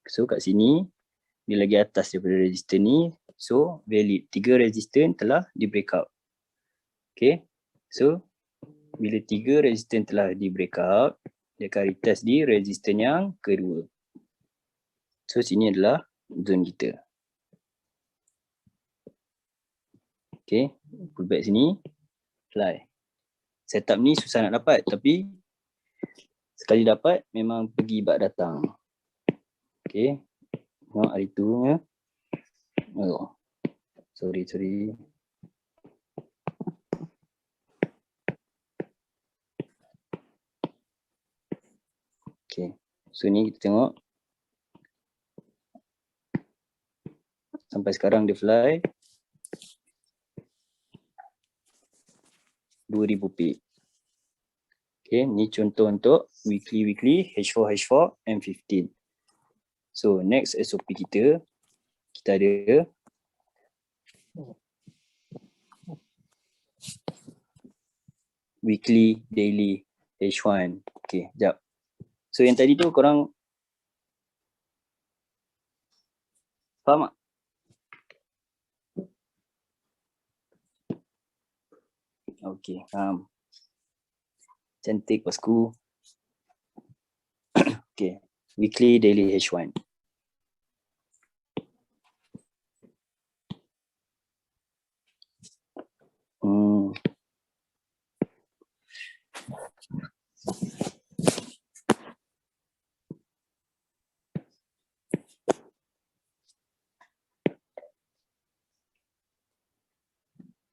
So, kat sini, dia lagi atas daripada resistance ni. So, valid. 3 resistance telah di break out. Okay. So, bila 3 resistance telah di break out, dia akan retest di resistance yang kedua. So sini adalah zone kita. Okay, pull back sini, fly. Setup ni susah nak dapat tapi sekali dapat memang pergi bak datang. Okay, tengok hari tu nya. Oh, sorry. Okay, so ni kita tengok. Sampai sekarang dia fly 2000 pip. Okay, ni contoh untuk weekly H4 M15. So next SOP kita ada weekly, daily, H1. Okay, jap. So yang tadi tu korang faham tak? Okay, faham. Cantik bosku. Okay, weekly, daily, H1.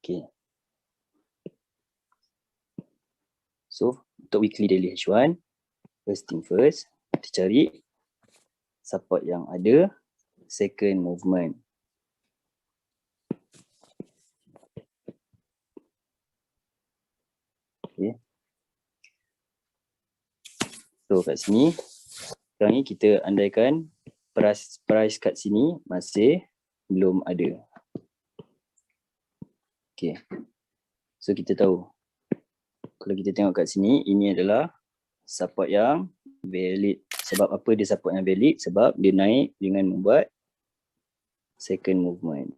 Okay. So, untuk weekly daily H1, first thing first, kita cari support yang ada, second movement. So kat sini, sekarang ni kita andaikan price kat sini masih belum ada. Okay. So kita tahu, kalau kita tengok kat sini, ini adalah support yang valid. Sebab apa dia support yang valid? Sebab dia naik dengan membuat second movement.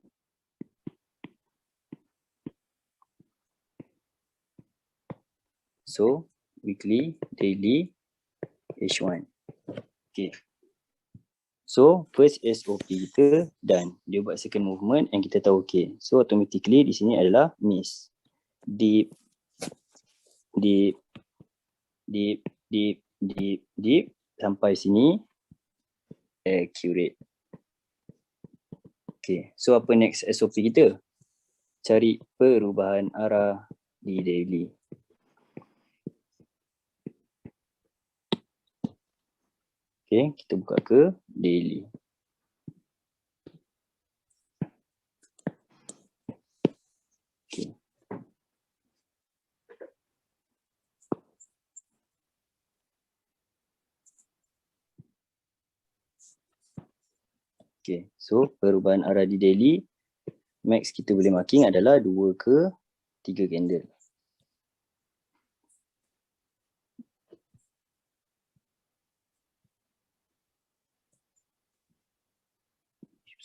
So, weekly, daily, H1. Okay. So, first SOP kita done. Dia buat second movement and kita tahu okay. So, automatically di sini adalah miss. Deep, deep, deep, deep, deep, deep. Sampai sini, accurate. Okay. So, apa next SOP kita? Cari perubahan arah di daily. Okay, kita buka ke daily. Okay. Okay, so perubahan arah di daily, max kita boleh marking adalah 2 ke 3 candle.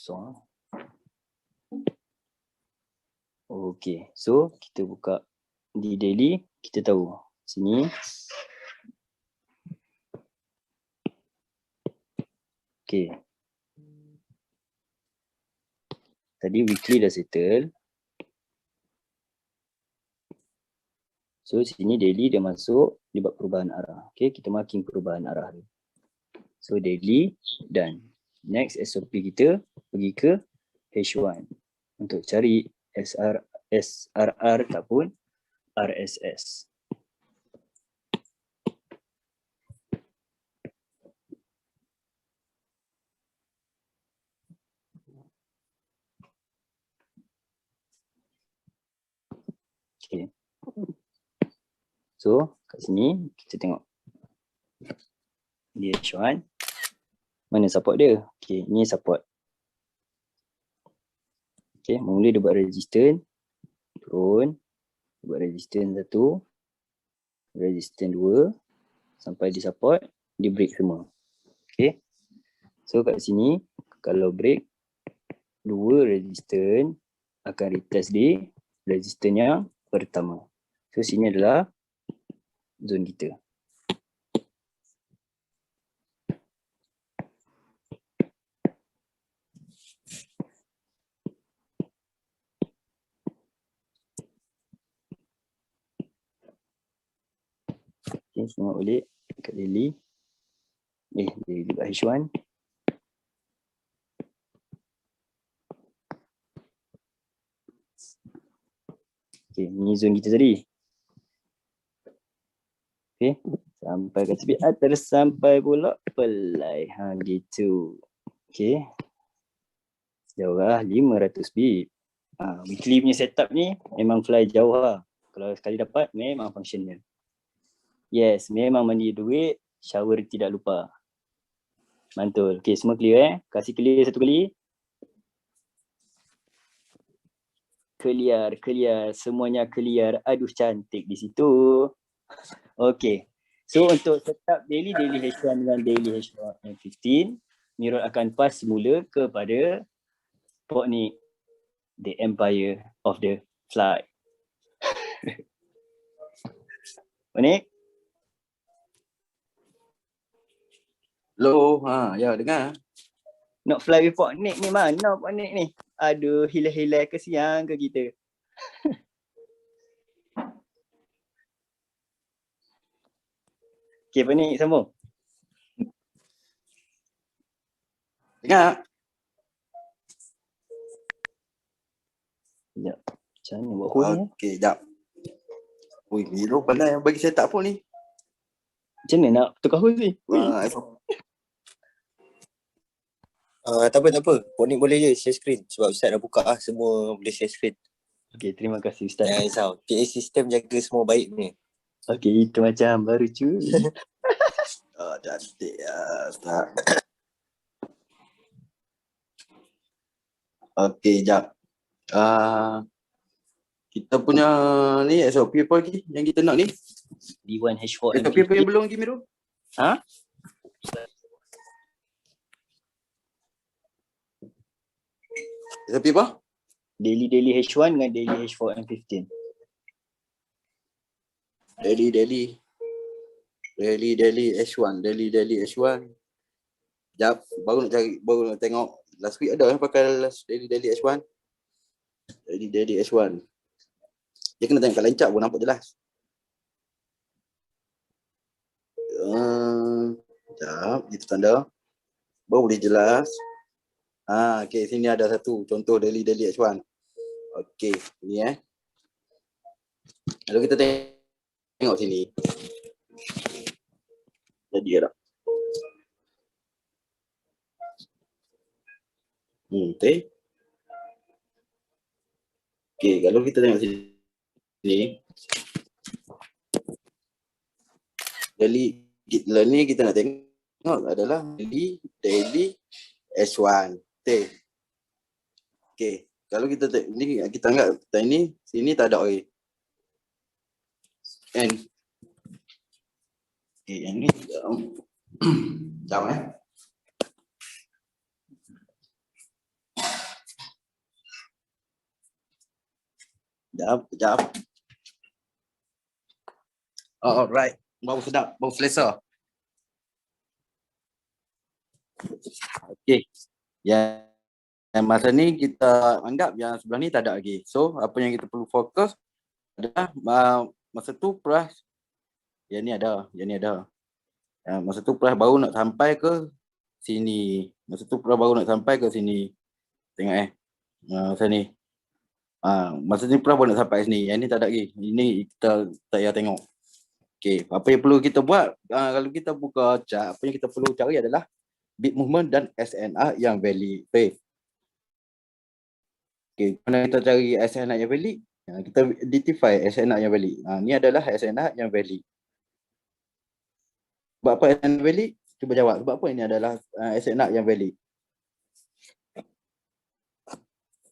So, okay, so kita buka di daily, kita tahu sini. Okay. Tadi weekly dah settle. So sini daily dia masuk, dia buat perubahan arah. Okay, kita marking perubahan arah dia. So daily done. Next SOP kita pergi ke H1 untuk cari SRR ataupun RSS. Okay. So kat sini kita tengok di H1 mana support dia. Okay, ni support. Okay, mula dia buat resistance, turun, buat resistance 1, resistance 2, sampai di support, dia break semua. Okay, so kat sini kalau break 2 resistance akan retest di resistance yang pertama. So sini adalah zone kita. Okay, tengok balik kat daily. Daily kat H1. Okay, ni zone kita tadi. Okay, sampai kat tepi atas, sampai pula pelai. Gitu. Okay. Jauh lah, 500 bit. Weekly punya setup ni memang fly jauh lah. Kalau sekali dapat, memang functional. Yes, memang mandi duit, shower tidak lupa. Mantul. Okay, semua clear Kasih clear satu kali. Clear. Semuanya clear. Aduh, cantik di situ. Okay. So, untuk setup daily H1 dengan daily H15, Nirol akan pass semula kepada Poknik, the empire of the fly. Poknik? Hello, ya dengar. Nak fly with Poknik ni mana Poknik ni? Aduh, hilai-hilai kesian ke kita. Okay, Poknik sambung. Dengar. Sekejap. Macam mana buat hole ni? Okey, jap. Ui, Miro pandai bagi setup pun ni. Macam mana nak tukar hole ni? Tak apa. Poknik boleh je share screen sebab Ustaz dah buka semua boleh share screen. Okay, terima kasih Ustaz. Jangan risau. PA system jaga semua baik ni. Okay, itu macam baru cuy. Cantik Ustaz. Okey, jap. Kita punya ni SOP apa lagi yang kita nak ni? D1H4 SOP apa yang belum lagi Miru? Ha? SOP apa? Daily H1 dengan daily H4 M15. Daily H1. Jap, baru nak tengok. Last week ada pakai daily H1. Daily H1. Dia kena tengok kat lencak pun nampak jelas. Jap, itu tanda. Baru boleh jelas. Okey, sini ada satu contoh daily H1. Okey, ni Lalu kita tengok sini. Jadi tak? Okey. Okey, kalau kita tengok sini. Daily ni kita nak tengok adalah daily H1. Okey. Kalau kita ni kita anggap time ni sini tak ada lagi. Okey, yang ni jam Sekejap. Alright. Bau sedap, bau selesa. Okey. Yang masa ni kita anggap yang sebelah ni tak ada lagi. So, apa yang kita perlu fokus adalah masa tu plus yang ni ada. Masa tu plus baru nak sampai ke sini. Tengok masa ni. Masa ni plus baru nak sampai sini. Yang ni tak ada lagi. Ini kita tak payah tengok. Okey, apa yang perlu kita buat kalau kita buka chart, apa yang kita perlu cari adalah bit movement dan SNR yang valid. Okey, mana kita cari SNR yang valid? Kita identify SNR yang valid. Ni adalah SNR yang valid. Sebab apa SNR valid? Cuba jawab. Sebab apa ini adalah SNR yang valid?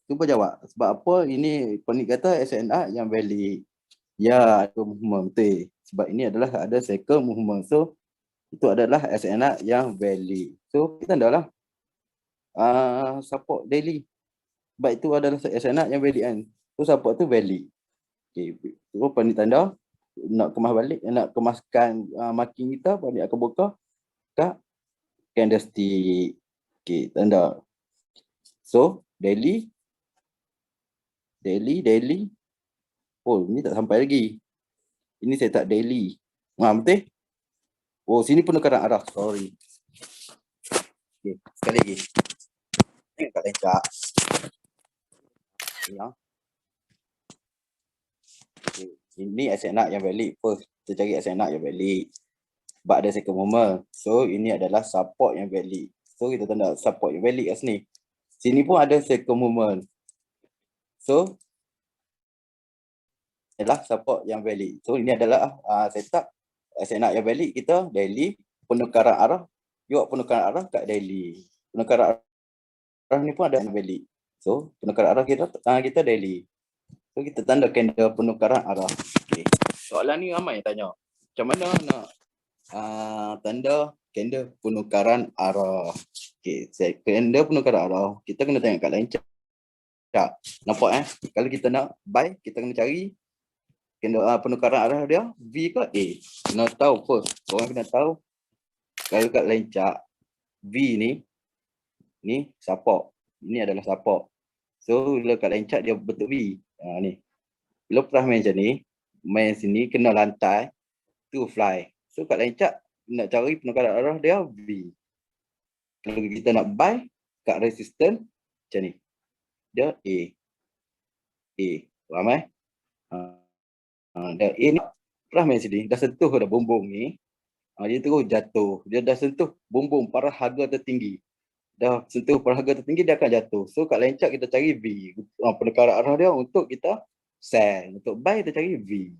Cuba jawab. Sebab apa ini Konik kata SNR yang valid? Ya, ada movement betul. Sebab ini adalah ada cycle movement. So, itu adalah SNR yang valid. So, kita adalah support daily. Sebab itu adalah SNR yang valid kan. So, support tu valid. Okay. So, ni tanda. Nak kemas balik, nak kemaskan marking kita, balik akan buka kat candlestick. Okay, tanda. So, daily. Oh, ini tak sampai lagi. Ini saya tak daily. Betul? Oh, sini penukaran arah. Sorry. Okay, sekali lagi. Tengok kat lencak. Okay. Ini SNR yang valid. First, kita cari SNR yang valid. Sebab ada second moment. So, ini adalah support yang valid. So, kita tanda support yang valid kat sini. Sini pun ada second moment. So, adalah support yang valid. So, ini adalah setup SNR yang valid kita daily penukaran arah. Juga penukaran arah kat daily. Penukaran arah ni pun ada yang valid. So, penukaran arah kita daily. So, kita tanda candle penukaran arah. Okay. Soalan ni ramai yang tanya. Macam mana nak tanda candle penukaran arah? Okay, candle penukaran arah. Kita kena tengok kat lencak. Nampak Kalau kita nak buy, kita kena cari candle penukaran arah dia V ke A. Kena tahu first. Korang kena tahu kalau kat lencak V ni support. Ini adalah support. So, bila kat lencak dia bentuk V. Ni. Bila perah main macam ni, main sini kena lantai to fly. So, kat lencak nak cari penukaran arah dia V. Kalau kita nak buy kat resistance macam ni. Dia A. Faham Dia A ni perah main sini. Dah sentuh dah bumbung ni. Dia terus jatuh. Dia dah sentuh bumbung para harga tertinggi. Dah sentuh para harga tertinggi, dia akan jatuh. So, kat lencak kita cari V. Penukaran arah dia untuk kita sell. Untuk buy kita cari V.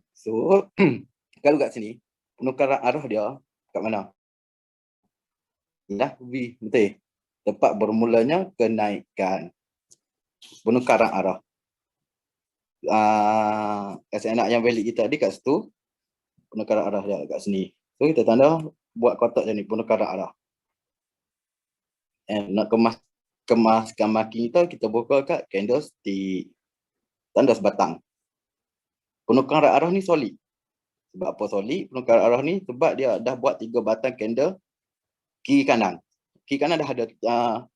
So, kalau kat sini, penukaran arah dia kat mana? Ialah V, betul. Tempat bermulanya kenaikan. Penukaran arah. SNR yang valid kita tadi kat situ, penukaran arah dia kat sini. So kita tanda buat kotak macam ni, penukaran arah. Nak kemaskan marking kita buka kat candlestick. Tanda sebatang. Penukaran arah ni solid. Sebab apa solid? Penukaran arah ni sebab dia dah buat 3 batang candle kiri kanan. Kiri kanan dah ada 3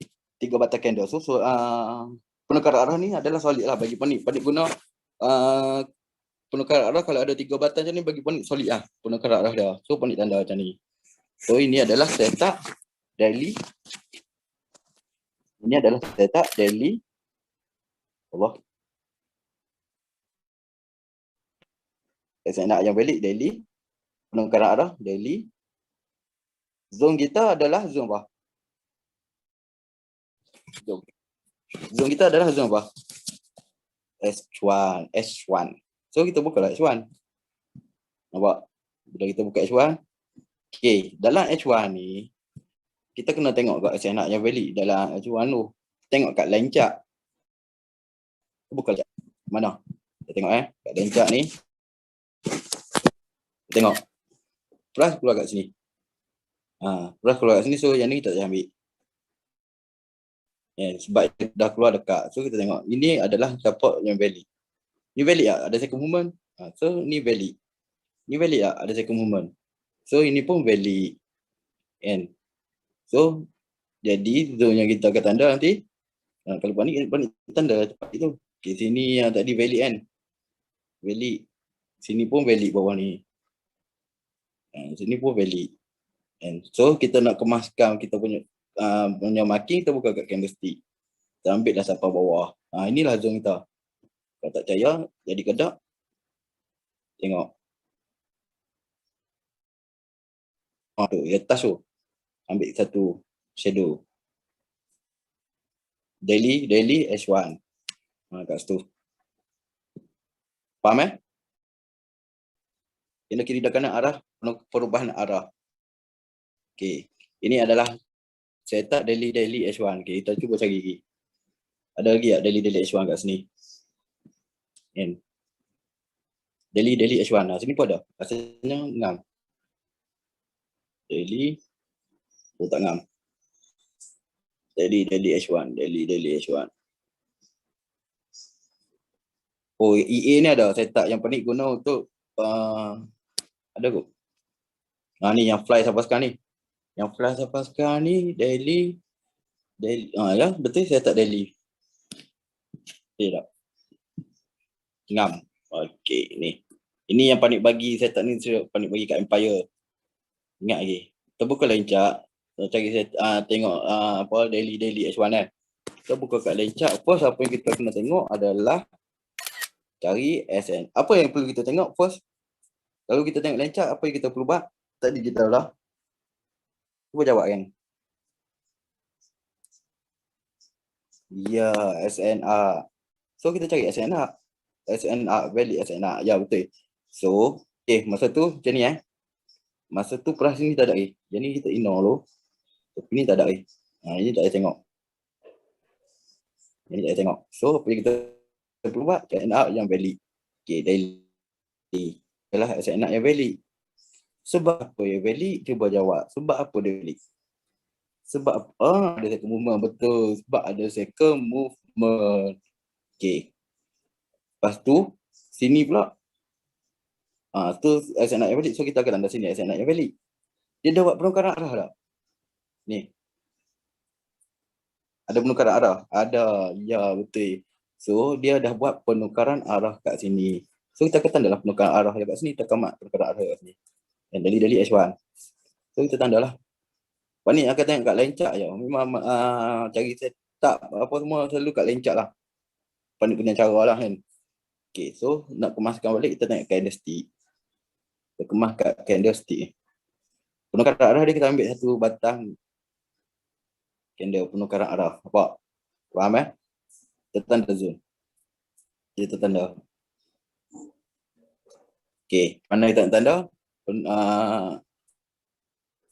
batang candle. So penukaran arah ni adalah solid lah bagi Ponik. Ponik guna penukaran arah kalau ada 3 batang macam ni bagi Ponik solid lah penukaran arah dia. So Ponik tanda macam ni. So ini adalah setup daily. Ini adalah setup daily. Allah. Saya nak yang valid daily. Penukaran arah daily. Zone kita adalah zone apa? Zone kita adalah zone apa? S1. So kita buka lah S1. Nampak? Bila kita buka S1. Okay, dalam H1 ni kita kena tengok kat SNR yang valid dalam H1 tu. Tengok kat line chart. Buka chart. Mana? Kita tengok kat line chart ni. Tengok. Plus keluar kat sini. Plus keluar kat sini, so yang ni kita tak ambil. Sebab dah keluar dekat. So kita tengok. Ini adalah support yang valid. Ni valid tak? Ada second movement. So ni valid. Ni valid tak? Ada second movement. So ini pun valid. And so jadi zone yang kita akan tanda nanti. Kalau panik tanda tempat itu. Okay, sini yang tadi valid kan. Valid. Sini pun valid bawah ni. Sini pun valid. And so kita nak kemaskan kita punya marking, kita buka kat candlestick. Kita ambil dah sampai bawah. Inilah zone kita. Kalau tak percaya, jadi kedap. Tengok. Tu, di atas tu. Ambil satu shadow. Daily H1. Kat situ. Faham Kena kiri dan kanan arah, perubahan arah. Okay. Ini adalah setup daily H1. Okay, kita cuba cari lagi. Ada lagi tak daily H1 kat sini? Daily H1. Sini pun ada. Rasanya ngam. Daily. Tak ngam. Daily H1. Daily H1. Oh, EA ni ada setup yang Ponik guna untuk ada kot. Ni yang fly sampai sekarang ni. Yang fly sampai sekarang ni daily ya betul setup daily. Okay tak? Ngam. Okay ni. Ini yang Ponik bagi setup ni, Ponik bagi kat Empire. Ingat lagi. Kita buka line chart. Cari tengok apa daily H1 kan. Kita buka kat line chart. First apa yang kita kena tengok adalah cari SN. Apa yang perlu kita tengok first? Kalau kita tengok line chart, apa yang kita perlu buat? Tadi kita dah. Cuba jawab kan. Ya, SNR. So kita cari SNR. SNR, valid SNR. Ya, betul. So, masa tu macam ni Masa tu perah sini tak ada Jadi kita ignore dulu. Tapi ni tak ada ini tak payah tengok. Ini tak payah tengok. So, apa yang kita perlu buat? SNR yang valid. Okay, daily. Adalah SNR yang valid. Sebab apa yang valid? Cuba jawab. Sebab apa dia valid? Sebab ada second movement. Betul. Sebab ada second movement. Okay. Lepas tu, sini pula. Tu SNR yang valid. So kita akan tanda sini SNR yang valid. Dia dah buat penukaran arah tak? Ni. Ada penukaran arah? Ada. Ya, betul. So dia dah buat penukaran arah kat sini. So kita akan tanda lah penukaran arah yang kat sini. Kita kamat penukaran arah kat sini. Dan dari H1. So kita tanda lah. Ni akan tengok kat line chart je. Memang cari setup apa semua selalu kat line chart lah. Ni punya cara lah kan. Okay, so nak kemaskan balik kita tengok candlestick. Kita kemas kat candlestick. Penukaran arah dia kita ambil satu batang candle penukaran arah. Nampak? Faham Kita tanda zone. Kita tanda. Okay, mana kita tanda?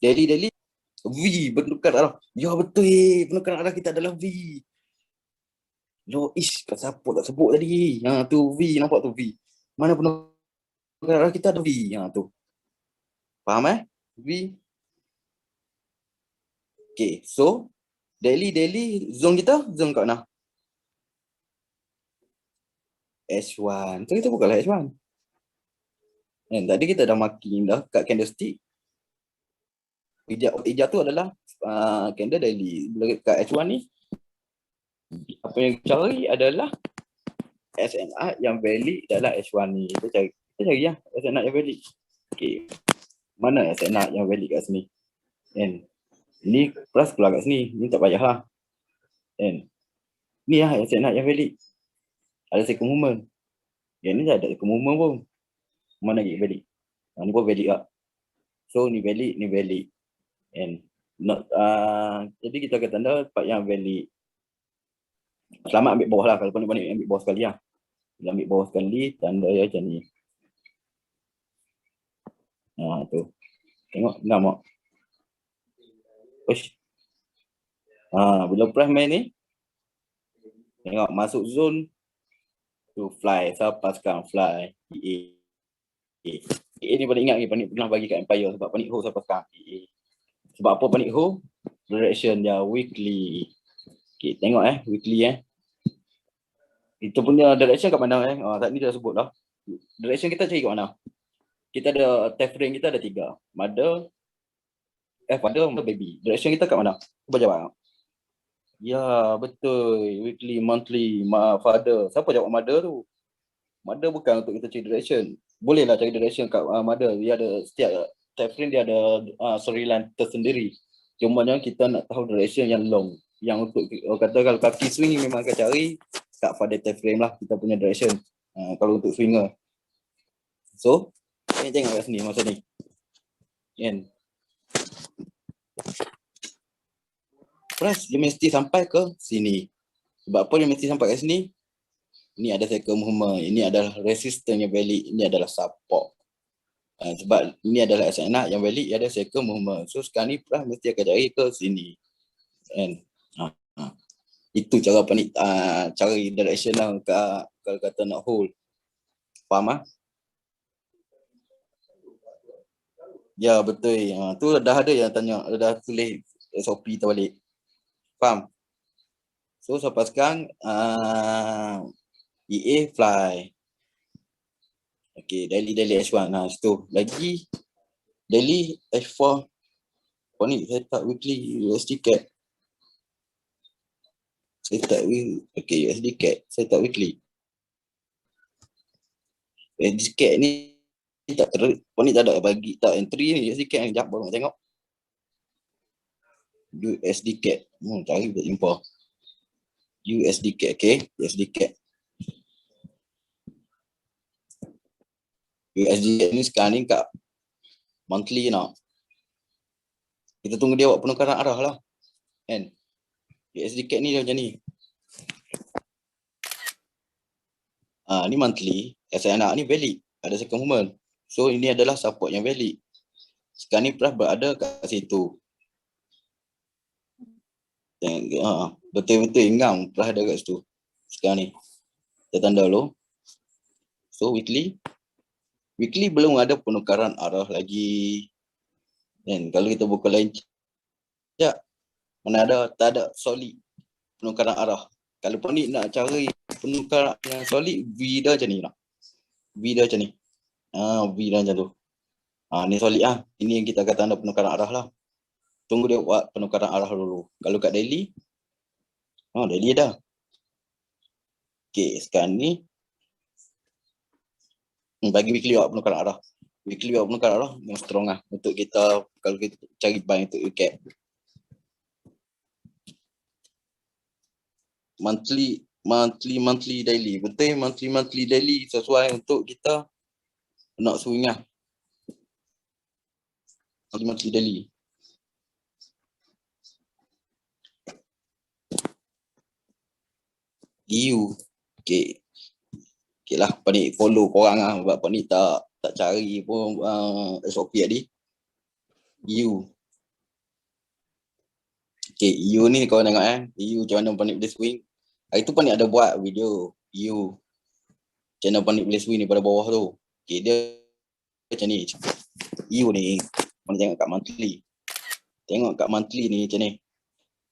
daily V penukar arah. Ya betul, penukar arah kita adalah V. Lo kau siapa tak sebut tadi? Tu V, nampak tu V. Mana penukar arah kita ada V. Tu. Faham V. Okay, so daily zone kita zone kat mana? H1. So kita bukalah H1. Tadi kita dah marking dah kat candlestick. Hijau tu adalah candle daily. Bila kat H1 ni, apa yang kita cari adalah SNR yang valid dalam H1 ni. Kita cari lah SNR yang valid. Okay. Mana SNR yang valid kat sini? Ni plus keluar kat sini. Ni tak payah lah. Ni lah SNR yang valid. Ada second movement. Yang ni tak ada second movement pun. Mana lagi valid? Ni pun valid lah. So ni valid, ni valid. Jadi kita akan tanda part yang valid. Selamat ambil bawah lah. Kalau panik-panik ambil bawah sekali lah. Bila ambil bawah sekali, tanda ya macam ni. Tu. Tengok, nampak. Push. Bila press main ni, tengok masuk zone tu fly. Siapa sekarang fly? EA ni paling ingat ni, panik pernah bagi kat Empire sebab panik hold siapa sekarang? EA. Sebab apa panik hold? Direction dia weekly. Okay, tengok weekly Itu punya direction kat mana tak ni dah sebut lah. Direction kita cari kat mana? Kita ada time frame kita ada 3. Mother, father, baby. Direction kita kat mana? Cuba jawab. Ya, betul. Weekly, monthly, father. Siapa jawab mother tu? Mother bukan untuk kita cari direction. Bolehlah cari direction kat mother. Dia ada setiap time frame dia ada storyline tersendiri. Cuma kita nak tahu direction yang long. Yang untuk kata kalau kaki swing memang akan cari kat father time frame lah kita punya direction. Kalau untuk swinger. So, tengok kat sini masa ni. Press dia mesti sampai ke sini. Sebab apa dia mesti sampai ke sini? Ini ada second movement, ini adalah resistance yang valid, ini adalah support. Sebab ini adalah SNR yang valid, ia ada second movement. So sekarang ni press mesti akan cari ke sini. Itu cara panik cari direction lah kalau kata nak hold. Faham Ya betul. Tu dah ada yang tanya, dah tulis SOP terbalik. Faham? So sampai sekarang EA fly. Okay, daily H1. Situ lagi daily H4. Apa ni? Saya tak weekly USD CAD. Saya tak okay, USD CAD. Saya tak weekly. USD CAD ni tak ni tak ada bagi tak entry ni USD CAD ni jap baru nak tengok. USD CAD. Cari buat import. USD CAD, okay? USD CAD. USD CAD ni sekarang ni kat monthly nak. Kita tunggu dia buat penukaran arah lah. USD CAD ni dia macam ni. Ni monthly. SNR ni valid. Ada second movement. So ini adalah support yang valid. Sekarang ni price berada kat situ. Betul-betul ingam price ada kat situ. Sekarang ni. Kita tanda dulu. So weekly. Weekly belum ada penukaran arah lagi. Kalau kita buka lain sekejap. Mana ada, tak ada solid penukaran arah. Kalau panik nak cari penukaran yang solid, V dah macam ni lah. V dah macam ni. V dah macam tu. Ni solid lah. Ini yang kita akan tanda penukaran arah lah. Tunggu dia buat penukaran arah dulu. Kalau kat daily, daily dah. Okay, sekarang ni bagi weekly buat penukaran arah. Weekly buat penukaran arah yang strong lah. Untuk kita, kalau kita cari buy untuk wicket. Monthly, daily. Betul, monthly, daily sesuai untuk kita nak swing lah. Monthly, daily. EU. Okay. Okay lah, panik follow korang lah. Sebab panik tak cari pun SOP tadi. EU. Okay, EU ni kau tengok EU macam mana Panik boleh swing. Hari tu Panik ada buat video EU macam mana Panik boleh swing ni pada bawah tu. Okay, dia macam ni. EU ni, mana tengok kat monthly. Tengok kat monthly ni macam ni.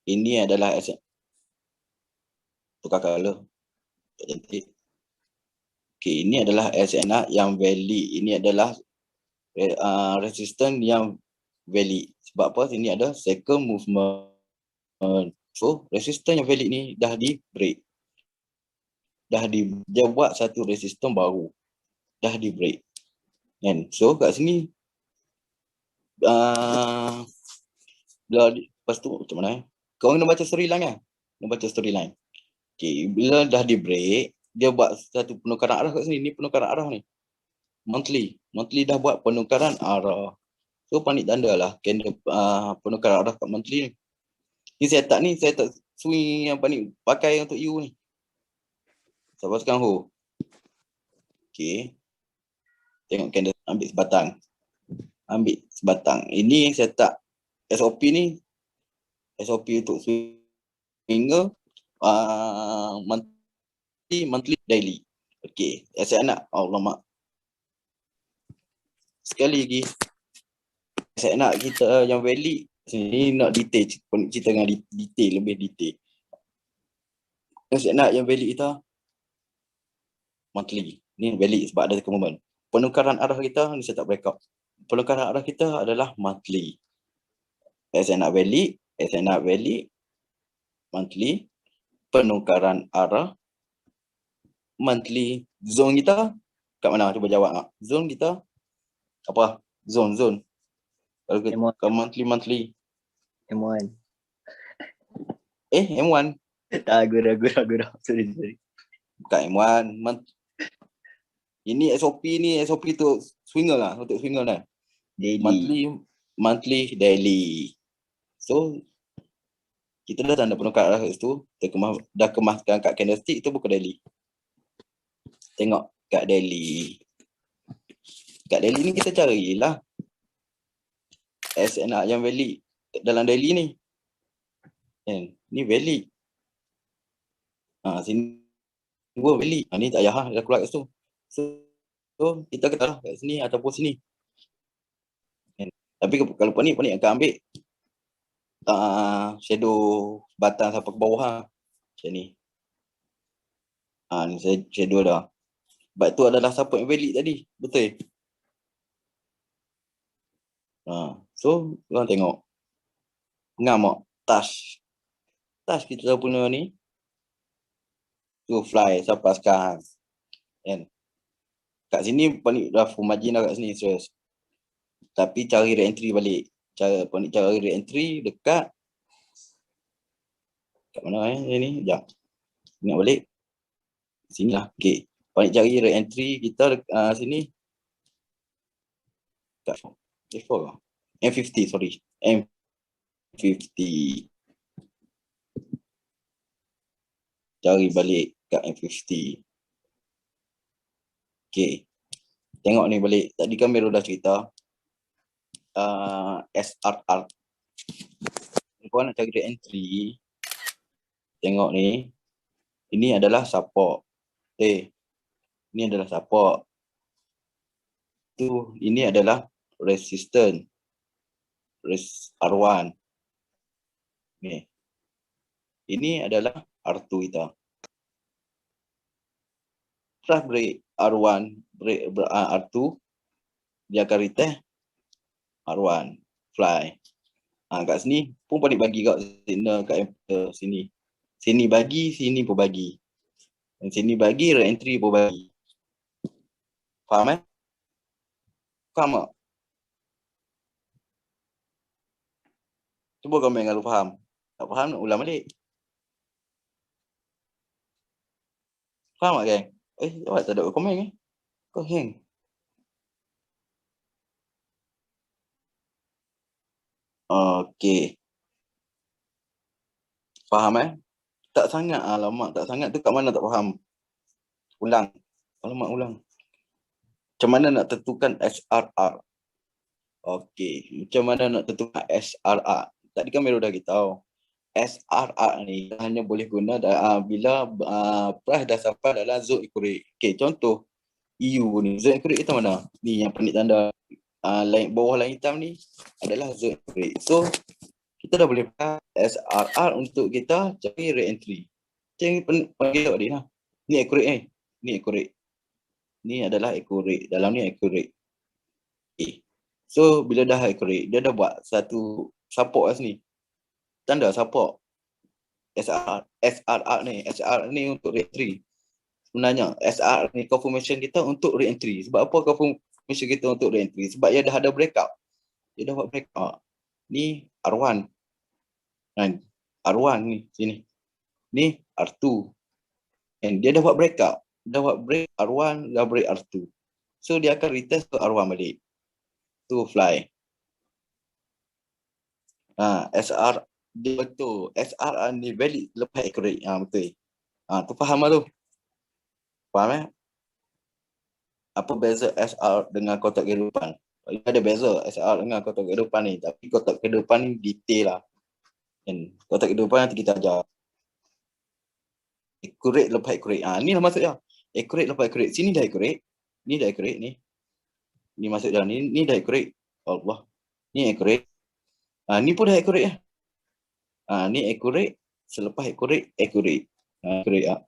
Ini adalah asset. Tukar color. Tak cantik. Okay, ini adalah SNR yang valid. Ini adalah resistance yang valid. Sebab apa? Sini ada second movement. So, resistance yang valid ni dah di break. Dia buat satu resistance baru. Dah di break. Kan? So, kat sini lepas tu macam mana? Kau kena baca storyline kan? Kena baca storyline. Okay, bila dah di break, dia buat satu penukaran arah kat sini. Ni penukaran arah ni. Monthly dah buat penukaran arah. So Panik tanda lah candle penukaran arah kat monthly ni. Ni saya tak swing yang Panik pakai untuk EU ni. Sampai sekarang ho. Okay. Tengok candle ambil sebatang. Ini saya tak SOP ni. SOP untuk swinger monthly daily. Okay. Saya nak alamak. Sekali lagi. Saya nak kita yang valid. Sini nak detail. Cerita dengan detail. Lebih detail. Saya nak yang valid kita. Monthly. Ni valid sebab ada kemudian. Penukaran arah kita. Ni saya tak break up. Penukaran arah kita adalah monthly. Saya nak valid. Monthly. Penukaran arah. Monthly. Zone kita. Kat mana? Cuba jawab. Zone kita. Apa? Zone. Kalau monthly. M1. M1. Tak, ragu. Sorry. Bukan M1. Ini SOP ni, SOP tu swinger lah. Untuk swinger lah. Daily. Monthly, daily. So, kita dah tanda penukaran arah kat situ. Dah kemaskan kat candlestick, itu bukan daily. Tengok kat daily. Kat daily ni kita carilah SNR yang valid dalam daily ni. Ni valid. Sini dua valid. Ni tak payah dah keluar kat situ. So kita kata lah kat sini ataupun sini. Tapi kalau Panik akan ambil shadow batang sampai ke bawah macam ni. Ni shadow dah. Sebab tu adalah support yang valid tadi. Betul? So, korang tengok. Ngamak. Touch kita punya ni. Tu fly sampai sekarang. Kan? Kat sini Panik dah full margin dah kat sini. Serius. Tapi cari re-entry balik. Panik cari re-entry dekat. Kat mana ni? Sekejap. Ingat balik. Sini lah. Okay. Panik cari re-entry kita sini. Kat F4 M50, sorry. M50. Cari balik kat M50. Okay. Tengok ni balik. Tadi kan Mero dah cerita. SRR. Kau nak cari entry. Tengok ni. Ini adalah support. Ini adalah support. Ini adalah resistance. R1. Ni. Ini adalah R2 kita. Setelah break R1, break R2, dia akan retest R1, fly. Kat sini pun Panik bagi kat sini. Sini bagi, sini pun bagi. Dan sini bagi, re-entry pun bagi. Faham Faham tak? Cuba komen kalau faham. Tak faham nak ulang balik. Faham tak geng? Jawab tak ada komen Kau hang. Okey. Faham Tak sangat alamak, tak sangat tu kat mana tak faham. Ulang. Alamak ulang. Macam mana nak tentukan SRR? Okey, macam mana nak tentukan SRR? Tadi kan Mero dah beritahu. SRR ni hanya boleh guna bila price dah sampai dalam zon accurate. Okay, contoh EU ni, zon accurate kita mana? Ni yang penik tanda lain bawah lain hitam ni adalah zon accurate. So kita dah boleh pakai SRR untuk kita cari re-entry. Macam panggil tengok dia lah. Ni accurate ni. Ni accurate. Ni adalah accurate. Dalam ni accurate. Okay. So bila dah accurate, dia dah buat satu support kat sini. Tanda support SRR ni. SRR ni untuk re-entry. Sebenarnya SRR ni confirmation kita untuk re-entry. Sebab apa confirmation kita untuk re-entry? Sebab dia dah ada breakout. Dia dah buat breakout. Ni R1. Kan? R1 ni sini. Ni R2. And dia dah buat breakout. Dah buat break R1, dah break R2. So dia akan retest ke R1 balik. Tu fly. SR dia betul. SR ni valid lepas accurate. Betul. Tu faham lah tu. Faham Apa beza SR dengan kotak kehidupan? Ada beza SR dengan kotak kehidupan ni. Tapi kotak kehidupan ni detail lah. Dan kotak kehidupan nanti kita ajar. Accurate lepas accurate. Ni lah maksudnya. Accurate lepas accurate. Sini dah accurate. Ni dah accurate ni. Ni maksudnya ni dah accurate. Allah. Ni accurate. Ni pun dah accurate . Ni accurate. Selepas accurate, accurate. Accurate .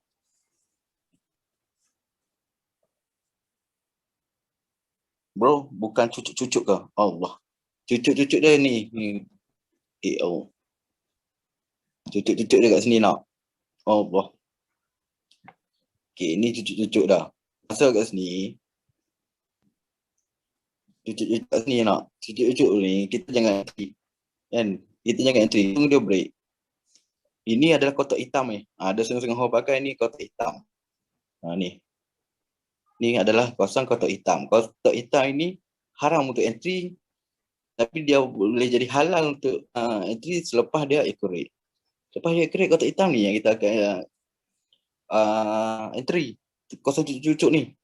Bro, bukan cucuk-cucuk ke? Allah. Cucuk-cucuk dia ni. Allah. Cucuk-cucuk dia kat sini nak. Allah. Okay, ni cucuk-cucuk dah. Masuk kat sini. Cucuk-cucuk kat sini nak. Cucuk-cucuk ni, kita jangan entry. Kan? Kita jangan entry. Tunggu dia break. Ini adalah kotak hitam ni. Ada setengah-setengah orang pakai ni kotak hitam. Ni. Ni adalah kawasan kotak hitam. Kotak hitam ini haram untuk entry. Tapi dia boleh jadi halal untuk entry selepas dia accurate. Selepas dia accurate kotak hitam ni yang kita akan entry. Kawasan cucuk-cucuk ni.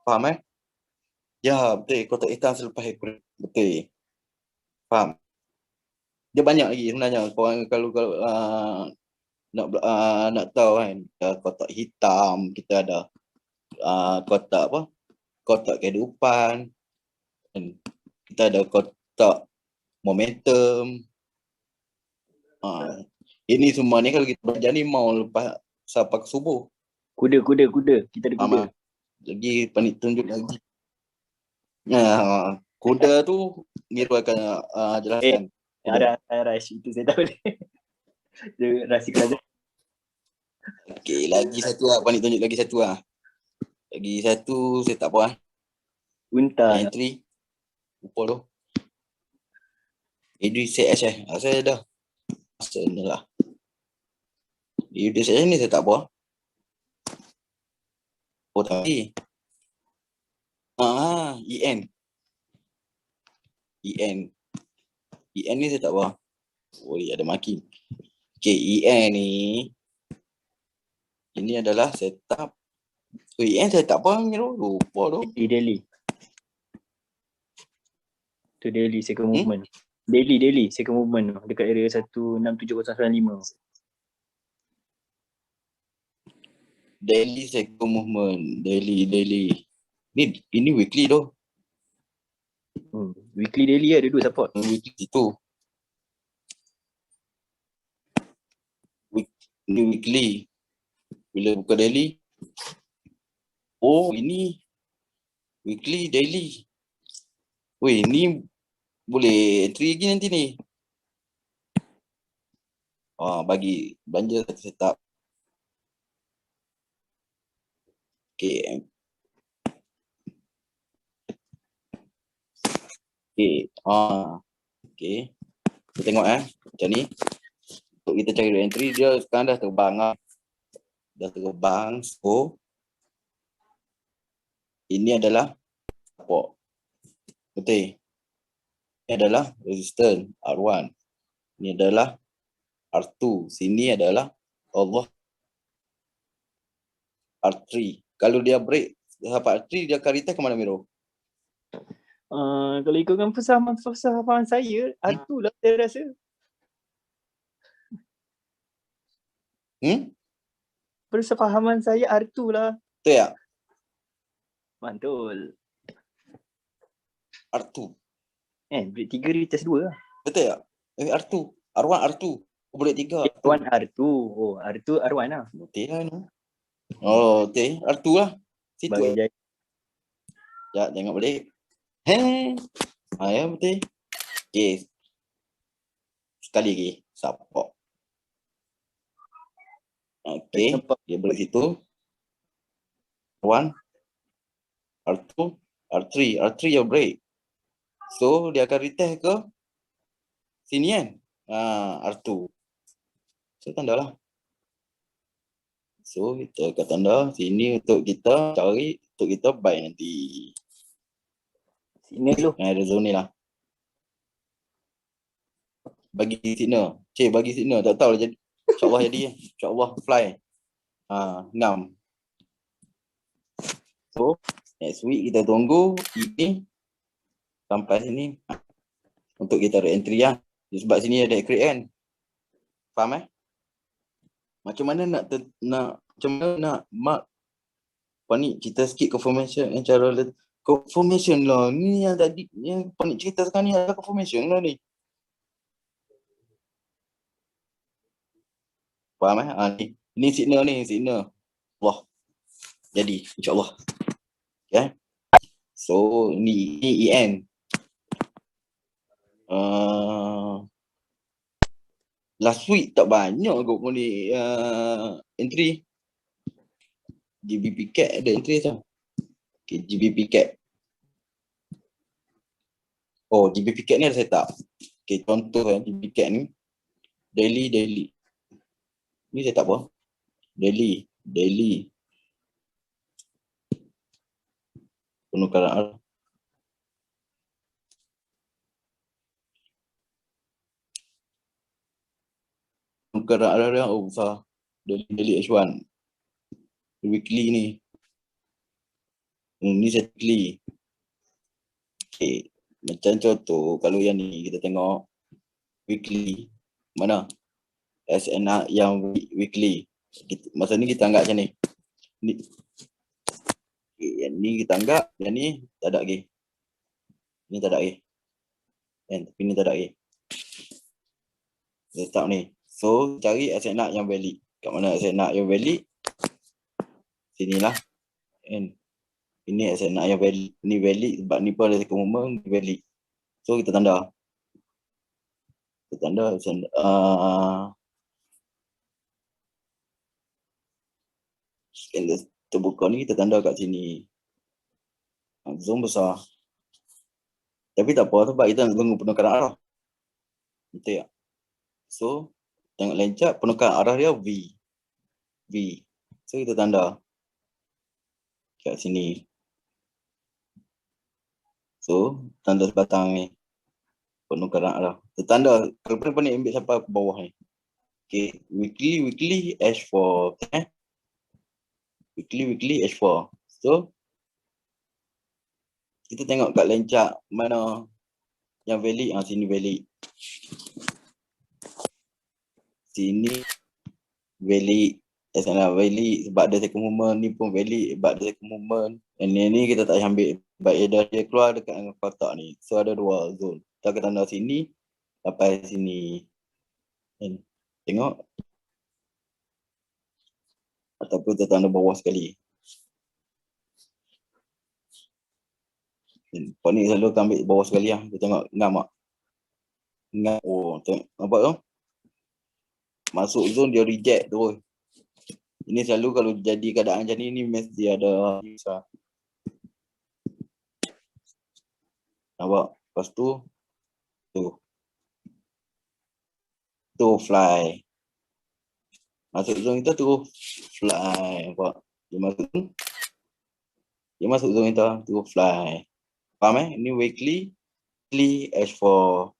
Faham Ya, betul. Kotak hitam selepas accurate. Betul. Faham? Dia banyak lagi sebenarnya. Korang kalau nak tahu kan, kotak hitam, kita ada kotak apa? Kotak kehidupan. Kita ada kotak momentum. Ini semua ni kalau kita belajar ni mau lepas sampai ke subuh. Kuda. Kita ada kuda. Lagi panik tunjuk lagi. Kuda tu Miru akan jelaskan. Ada Rash, itu saya tahu dia. Dia rahsia kerajaan. Okay, lagi satu lah. Panik tunjuk lagi satu lah. Lagi satu saya tak apa . Unta. Entry. Lupa tu. EDCS saya dah. Saya lah. EDCS ni saya tak apa. Oh tapi. EN. EN ni saya tak apa. Ada makin. Okay, EN ni. Ini adalah setup. EN saya tak apa. Lupa tu. Daily. Tu daily second movement. Daily second movement tu. Dekat area 167095. Daily second movement. Daily. Ini weekly tu. Weekly daily ada dua support. Weekly itu. Ini weekly. Bila buka daily. Oh, ini weekly, daily. Weh, ni boleh entry lagi nanti ni. Bagi belanja satu setup. Okay. Okay. Kita tengok macam ni. Untuk kita cari entry, dia sekarang dah terbang . Dah terbang. So ini adalah support. Betul. Ini adalah resistance R1. Ini adalah R2. Sini adalah Allah R3. Kalau dia break sampai R3, dia akan retest ke mana Miro? Kalau ikutkan persamaan saya, R2 lah saya rasa. Persefahaman saya R2 lah. Betul tak? Mantul. R2. Break 3 retest 2 lah. Betul tak? R2. R1, R2. Bullet 3. R1 R2. Oh, R2 R1 lah. Betul lah ni. Oh, betul. R2 lah. Situ Bagi jaya. Ya, tengok balik. Ya, betul. Okay. Sekali lagi. Support. Okay. Dia boleh situ. R1. R2. R3. R3 your break. So, dia akan retest ke sini kan? R2. So, tanda lah. So, kita akan tanda sini untuk kita cari, untuk kita buy nanti. Sini dulu. Ada zone ni lah. Bagi signal. Bagi signal. Tak tahu lah jadi. InsyaAllah jadi. InsyaAllah fly. 6. So, next week kita tunggu ini sampai sini. Untuk kita re-entry lah. Sebab sini ada create kan. Faham Macam mana macam mana nak mark apa ni, kita skip confirmation yang cara confirmation lah. Ni yang tadi yang panik cerita sekarang ni ada confirmation lah ni. Faham ni. Ini signal. Wah. Jadi insya-Allah. Okay. So ni EN. Last week tak banyak kot pun ni entry. GBP cat ada entry tau. Okay, GBP cat. Oh, GBP cat ni ada setup. Okay, contoh GBP cat ni. Daily. Ni setup apa? Daily. Penukaran arah. Penukaran arah dia besar. Daily H1. Weekly ni. Ni weekly. Okay. Macam contoh, kalau yang ni kita tengok weekly. Mana? SNR yang weekly. Masa ni kita anggap macam ni. Okay, yang ni kita anggap, yang ni tak ada lagi. Ni tak ada lagi. Tapi ni tak ada lagi. Letak ni. So, cari SNR yang valid. Kat mana SNR yang valid? Sinilah. Ini SNR yang valid. Ni valid sebab ni pun ada second movement valid. So kita tanda. Candle terbuka ni kita tanda kat sini. Zoom besar. Tapi tak apa sebab kita nak tunggu penukaran arah. Betul tak? So tengok line chart penukaran arah dia V. So kita tanda kat sini. So tanda sebatang ni penukaran arah. Tertanda kalau pun ni ambil sampai ke bawah ni. Okay, weekly H4. Weekly H4. So kita tengok kat line chart mana yang valid. Sini valid. Sini valid. SNR valid sebab ada second movement. Ni pun valid sebab ada second movement. Dan ni kita tak ambil sebab dia keluar dekat dengan kotak ni. So ada dua zone. Kita akan tanda sini sampai sini. Tengok. Ataupun kita tanda bawah sekali. Kau ni selalu ambil bawah sekali lah. Kita tengok ngam tak? Ngam. Oh, tengok. Nampak tu? Masuk zone dia reject terus. Ini selalu kalau jadi keadaan macam ni mesti ada susah. Nampak? Lepas tu fly. Masuk zone kita tu fly. Nampak? Dia masuk zone kita tu fly. Faham Ini weekly H4.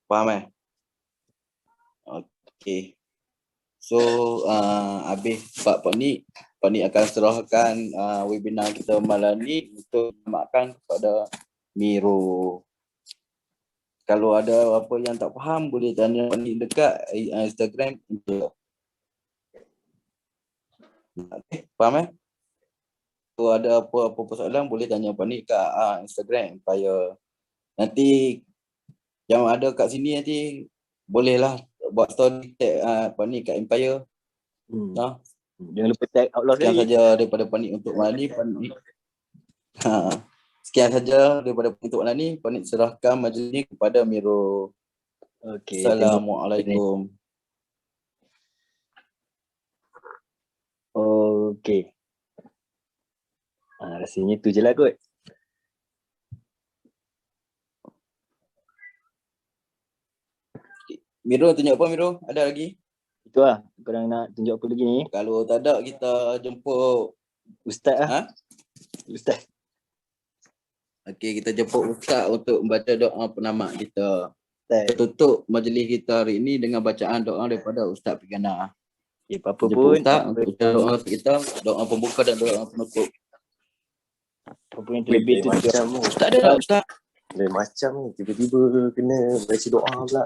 Faham Okay. So habis Pak Ni akan serahkan webinar kita malam ni untuk makan kepada Miro. Kalau ada apa yang tak faham boleh tanya Pak Nik dekat Instagram. Faham eh? Kalau ada apa-apa persoalan boleh tanya Pak Nik kat Instagram supaya nanti yang ada kat sini nanti bolehlah buat story tag Pak Nik kat Empire. Nah, Jangan lupa tag Outlaw sekian sekali. saja daripada Pak Nik untuk malam ni. Pak Nik. Sekian saja daripada untuk malam ni. Pak Nik serahkan majlis ni kepada Miro. Okey, Assalamualaikum. Okey. Rasanya tu je lah kot. Miro tunjuk apa Miro? Ada lagi? Itu lah. Korang nak tunjuk apa lagi ni? Kalau tak ada kita jemput Ustaz lah. Ustaz. Okey, kita jemput Ustaz untuk membaca doa penamat kita. Ustaz. Kita tutup majlis kita hari ini dengan bacaan doa daripada Ustaz Pigana. Okay, apa-apa Jemput pun. Ustaz untuk baca doa kita, doa pembuka dan doa penutup. Apa yang terlebih tu. Macam ni. Ustaz ada tak Ustaz? Lain macam ni. Tiba-tiba kena baca doa pula.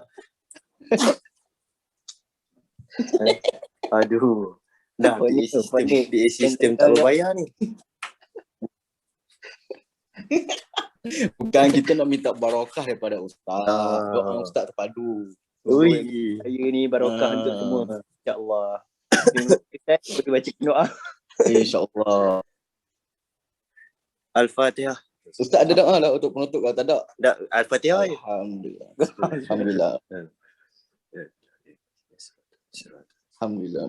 Aduh. Dah BA sistem tak berbayar ni. Bukan, kita nak minta barakah daripada Ustaz. Doa Ustaz terpadu. Ui, saya ni barokah untuk semua. InsyaAllah. Kita baca doa. InsyaAllah. Al-Fatihah. Ustaz ada doa lah untuk penutup kalau tak ada? Dah Al-Fatihah je. Alhamdulillah. Alhamdulillah. Alhamdulillah.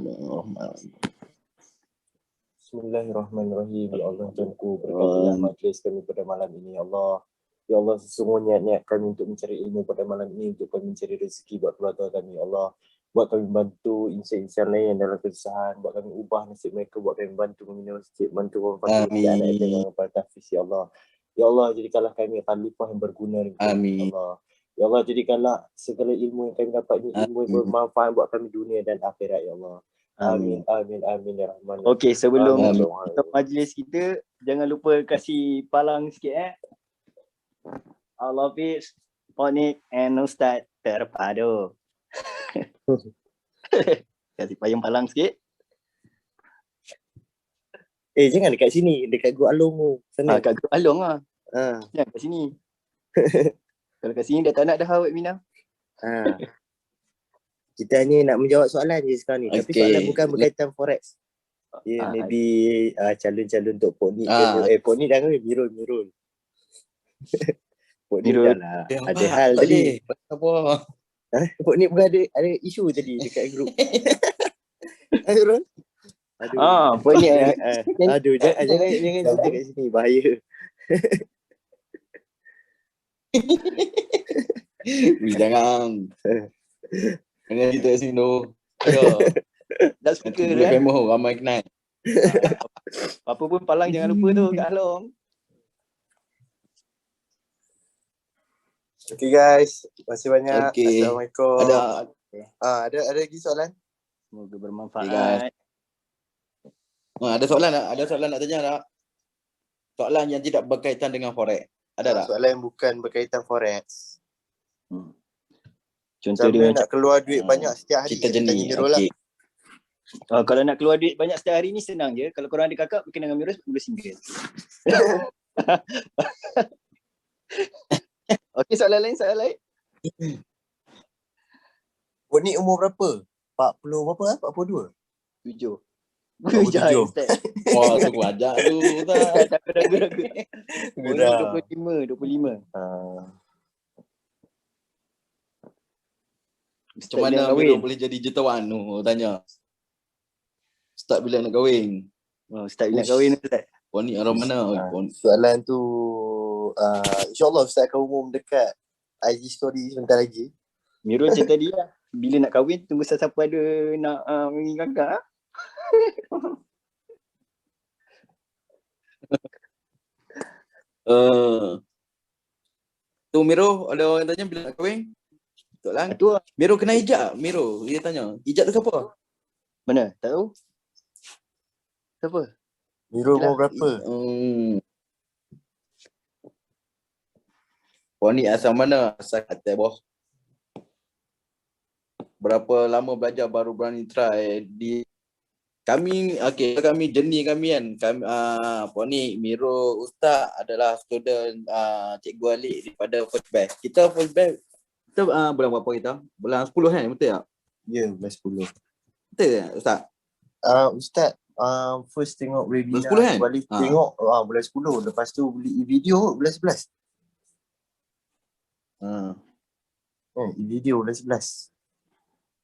Bismillahirrahmanirrahim. Ya Allah, Tuhanku, berkatilah majlis kami pada malam ini, ya Allah. Ya Allah, sesungguhnya niat kami untuk mencari ilmu pada malam ini, untuk kami mencari rezeki buat keluarga kami, ya Allah. Buat kami bantu insan-insan lain yang dalam kesusahan, buat kami ubah nasib mereka, buat kami bantu membina masjid, bantu memfasilitasi anak dengan tahfiz, ya Allah. Ya Allah, jadikanlah kami khalifah yang berguna, ya Allah. Ya Allah, jadikanlah segala ilmu yang kami dapat ini ilmu yang bermanfaat buat kami dunia dan akhirat, ya Allah. Amin, amin, amin, ya Rahman. Okey, sebelum kita majlis kita, jangan lupa kasih palang sikit Allah Hafiz, Pak Nik and Ustaz terpadu. Kasih payung palang sikit. Jangan dekat sini, dekat Gua Along tu. Sana. Kat Gua Along lah. Jangan kat sini. Kalau kat sini dah tak nak dah webinar. Kita hanya nak menjawab soalan je sekarang ni. Tapi soalan bukan berkaitan forex. Maybe calon-calon untuk Pak Nik. Pak Nik dah kan Mirul. Pak Nik dah lah. Ada hal tadi. Apa? Pak Nik pun ada isu tadi dekat grup. Aduh. Pak Nik. Aduh, jangan cerita kat sini. Bahaya. Jangan. Jangan cerita kat sini tu. Dah suka dah. Famous ramai kenal. Apa pun palang jangan lupa tu kat Along. Okay guys, terima kasih banyak. Okay. Assalamualaikum. Ada lagi soalan? Semoga bermanfaat. Ada soalan tak? Ada soalan nak tanya tak? Soalan yang tidak berkaitan dengan forex. Ada tak? Soalan yang bukan berkaitan forex. Contoh Sampai dia nak keluar duit banyak setiap hari. Kita jenis. Okay. Kalau nak keluar duit banyak setiap hari ni senang je. Kalau korang ada kakak, berkena dengan Mirus, boleh single. Okey, soalan lain. Pak Nik umur berapa? 40 berapa? 42? 7. Tujuh. Wah, suku ajak tu. Ragu-ragu. 25. Macam mana Miro boleh jadi jutawan tu? Tanya. Start bila nak kahwin? Start bila nak kahwin Ustaz? Pak Nik arah mana? Soalan tu InsyaAllah Ustaz akan umum dekat IG story sebentar lagi. Miro macam tadi lah. Bila nak kahwin, tunggu siapa ada nak mengingat kakak. Tu Miro, ada orang tanya bila nak kahwin? Betul lah. Miro kena hijab. Miro, dia tanya. Hijab tu siapa? Mana? Tak tahu? Siapa? Miro umur berapa? Ponik asal mana? Asal Kelantan bos. Berapa lama belajar baru berani try di kami, kami jenis kami kan. Kami Ponik, Miro, Ustaz adalah student cikgu Alik daripada first batch. Kita first batch kita bulan berapa kita? Bulan 10 kan, betul tak? Ya, bulan 10. Betul tak Ustaz? Ustaz, first tengok webinar Bulan 10 kan? balik tengok bulan 10. Lepas tu beli video bulan 11. Video bulan 11.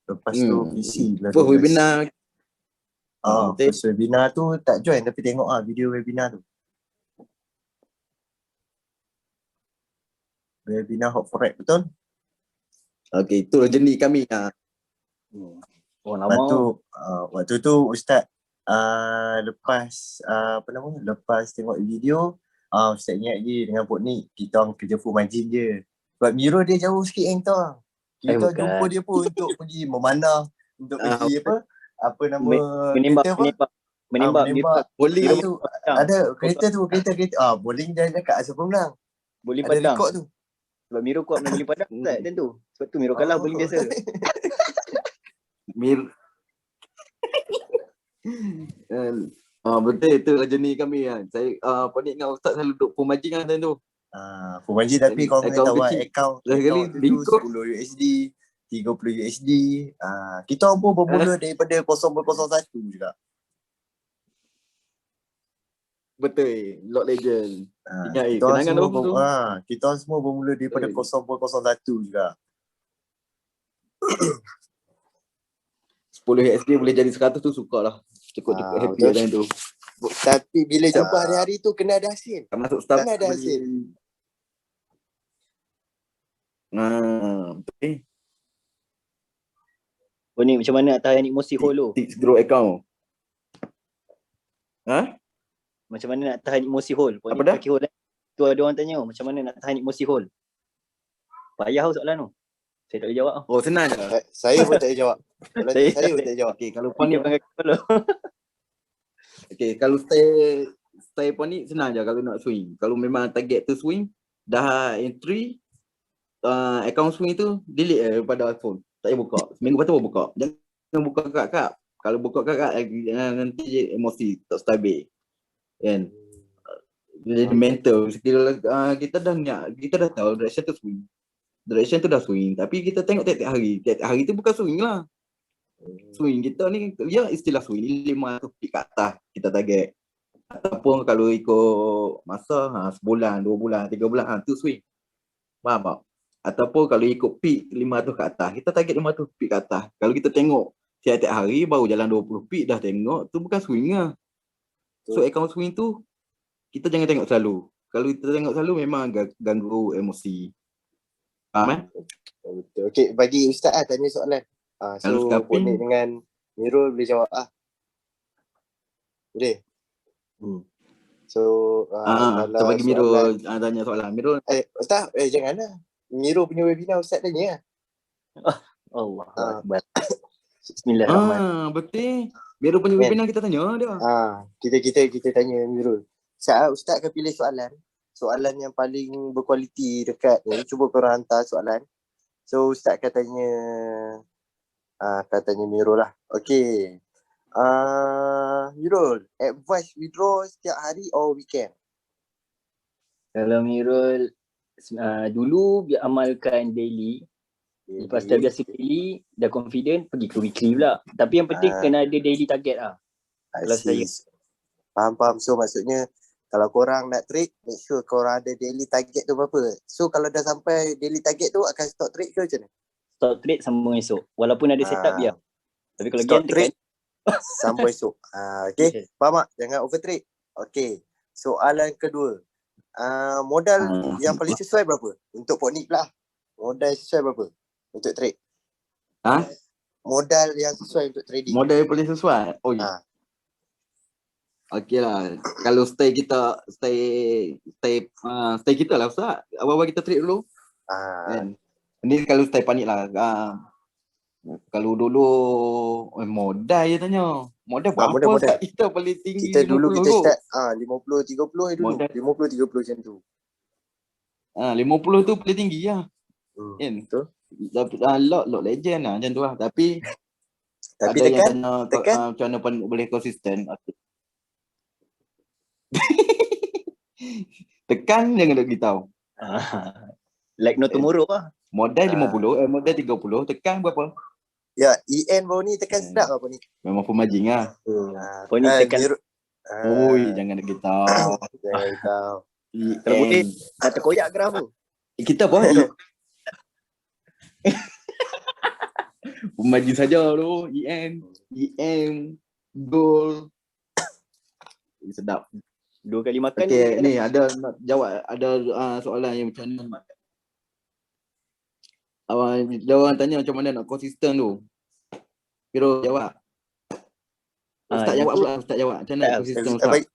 Lepas tu PC bulan 12. First webinar. First webinar tu tak join tapi tengok video webinar tu. Webinar Hot for Rap, betul? Okey, itulah jenis kami. Oh, Lepas lama. tu, waktu tu Ustaz lepas lepas tengok video, Ustaz ingat je dengan Pok Nik, kita orang kerja full margin je. Sebab Miro dia jauh sikit yang tau. Kita bukan. jumpa dia pun untuk pergi memanah, untuk pergi apa nama Menembak. menembak. Boleh Lepas tu ada kereta bowling dia cakap siapa menang. Boleh Ada padang. rekod tu. Sebab Miro kuat main boleh padang tak macam tu. Sebab tu Miro kalah boleh biasa. Betul, itu jenis kami kan. Saya Ponik dengan Ustaz selalu duduk full margin kan time tu. Full margin tapi kau kena tahu kecil. akaun Sekali tu bingkok. 10 USD, 30 USD. Kita orang pun bermula daripada 0.01 juga. Betul, Lord Legend. Ingat Kita orang kenangan semua tu. kita orang semua bermula daripada 0.01 juga. 10 USD boleh jadi 100 tu sukalah. Cukup-cukup happy betul. time tu. Tapi bila jumpa hari-hari tu kena ada hasil. Masuk staff. Kena ada hasil. Betul. Oh ni macam mana nak tahan emosi hole tu? Tips grow account. Macam mana nak tahan emosi hole? Apa dah? Kaki hole. Tu ada orang tanya macam mana nak tahan emosi hole. Payah soalan tu. Saya tak boleh jawab. Oh, senang je. Saya pun tak boleh jawab. Saya pun tak boleh jawab. Okey, kalau Panik Ponik kalau stay Ponik senang je kalau nak swing. Kalau memang target tu swing, dah entry account swing tu delete daripada iPhone. Tak payah buka. Seminggu lepas tu baru buka. Jangan buka kakak. Kalau buka kakak nanti emosi tak stabil. Kan? Jadi mental. Kita dah niat, kita dah tahu direction tu swing. Direction tu dah swing. Tapi kita tengok tiap-tiap hari. Tiap-tiap hari tu bukan swing lah. Swing kita ni, dia istilah swing. 500 pik kat atas kita target. Ataupun kalau ikut masa, sebulan, 2 bulan, 3 bulan, tu swing. Faham tak? Ataupun kalau ikut pik 500 kat atas, kita target 500 pik kat atas. Kalau kita tengok tiap-tiap hari baru jalan 20 pik dah tengok, tu bukan swing lah. So account swing tu, kita jangan tengok selalu. Kalau kita tengok selalu memang ganggu emosi. Faham Betul. Okey, bagi Ustaz tanya soalan. Kalau So scalping- Ponik dengan Mirul boleh jawab Boleh? So kita bagi Mirul tanya soalan. Mirul Ustaz, janganlah. Mirul punya webinar Ustaz tanya. Allah Akbar. Bismillahirrahmanirrahim. betul. Mirul punya webinar kita tanya dia. Kita tanya Mirul. Ustaz akan pilih soalan yang paling berkualiti dekat ni. Cuba korang hantar soalan. So Ustaz akan tanya Mirul lah. Okey. Mirul, advice withdraw setiap hari or weekend? Kalau Mirul dulu biar amalkan daily. Lepas dah biasa daily, dah confident, pergi ke weekly pula. Tapi yang penting kena ada daily target lah. Kalau saya. Faham. So maksudnya kalau korang nak trade, make sure korang ada daily target tu berapa. So kalau dah sampai daily target tu akan stop trade ke macam mana? Stop trade sambung esok. Walaupun ada setup biar. Tapi kalau Stop game trade tekan. sampai esok. Okay. Faham tak? Jangan over trade. Okay. Soalan kedua. Modal yang paling sesuai berapa? Untuk Pok Nik pula. Modal yang sesuai berapa? Untuk trade. Modal yang sesuai untuk trading. Modal yang paling sesuai. Oh ya. Okey lah. Kalau stay kita lah Ustaz. Awal-awal kita trade dulu. Kan? Ni kalau stay panik lah. Kalau dulu modal je tanya. Modal berapa modal. Ustaz? Kita paling tinggi Kita dulu 50 kita kot. start 50-30 dulu. Modal. 50-30 macam tu. 50 tu paling tinggi lah. Kan? Betul. Tapi lot legend lah macam tu lah. Tapi Tapi ada yang tekan, tanya tekan. macam mana boleh konsisten. Tekan jangan nak beritahu. Like no tomorrow lah. Modal 50, modal 30, tekan berapa? Ya, EN baru ni tekan sedap apa ni? Memang pemajing lah. Kau ni tekan Oi, jangan nak beritahu. Jangan tahu. kalau boleh dah terkoyak graf tu. Kita buat pemajing saja tu. EM, goal. Sedap. 2 kali makan Okay, ni ada nak jawab, ada soalan yang macam mana. Dia orang tanya macam mana nak konsisten tu. Kira jawab. Ustaz jawab pula, Ustaz jawab. Macam mana konsisten Ustaz?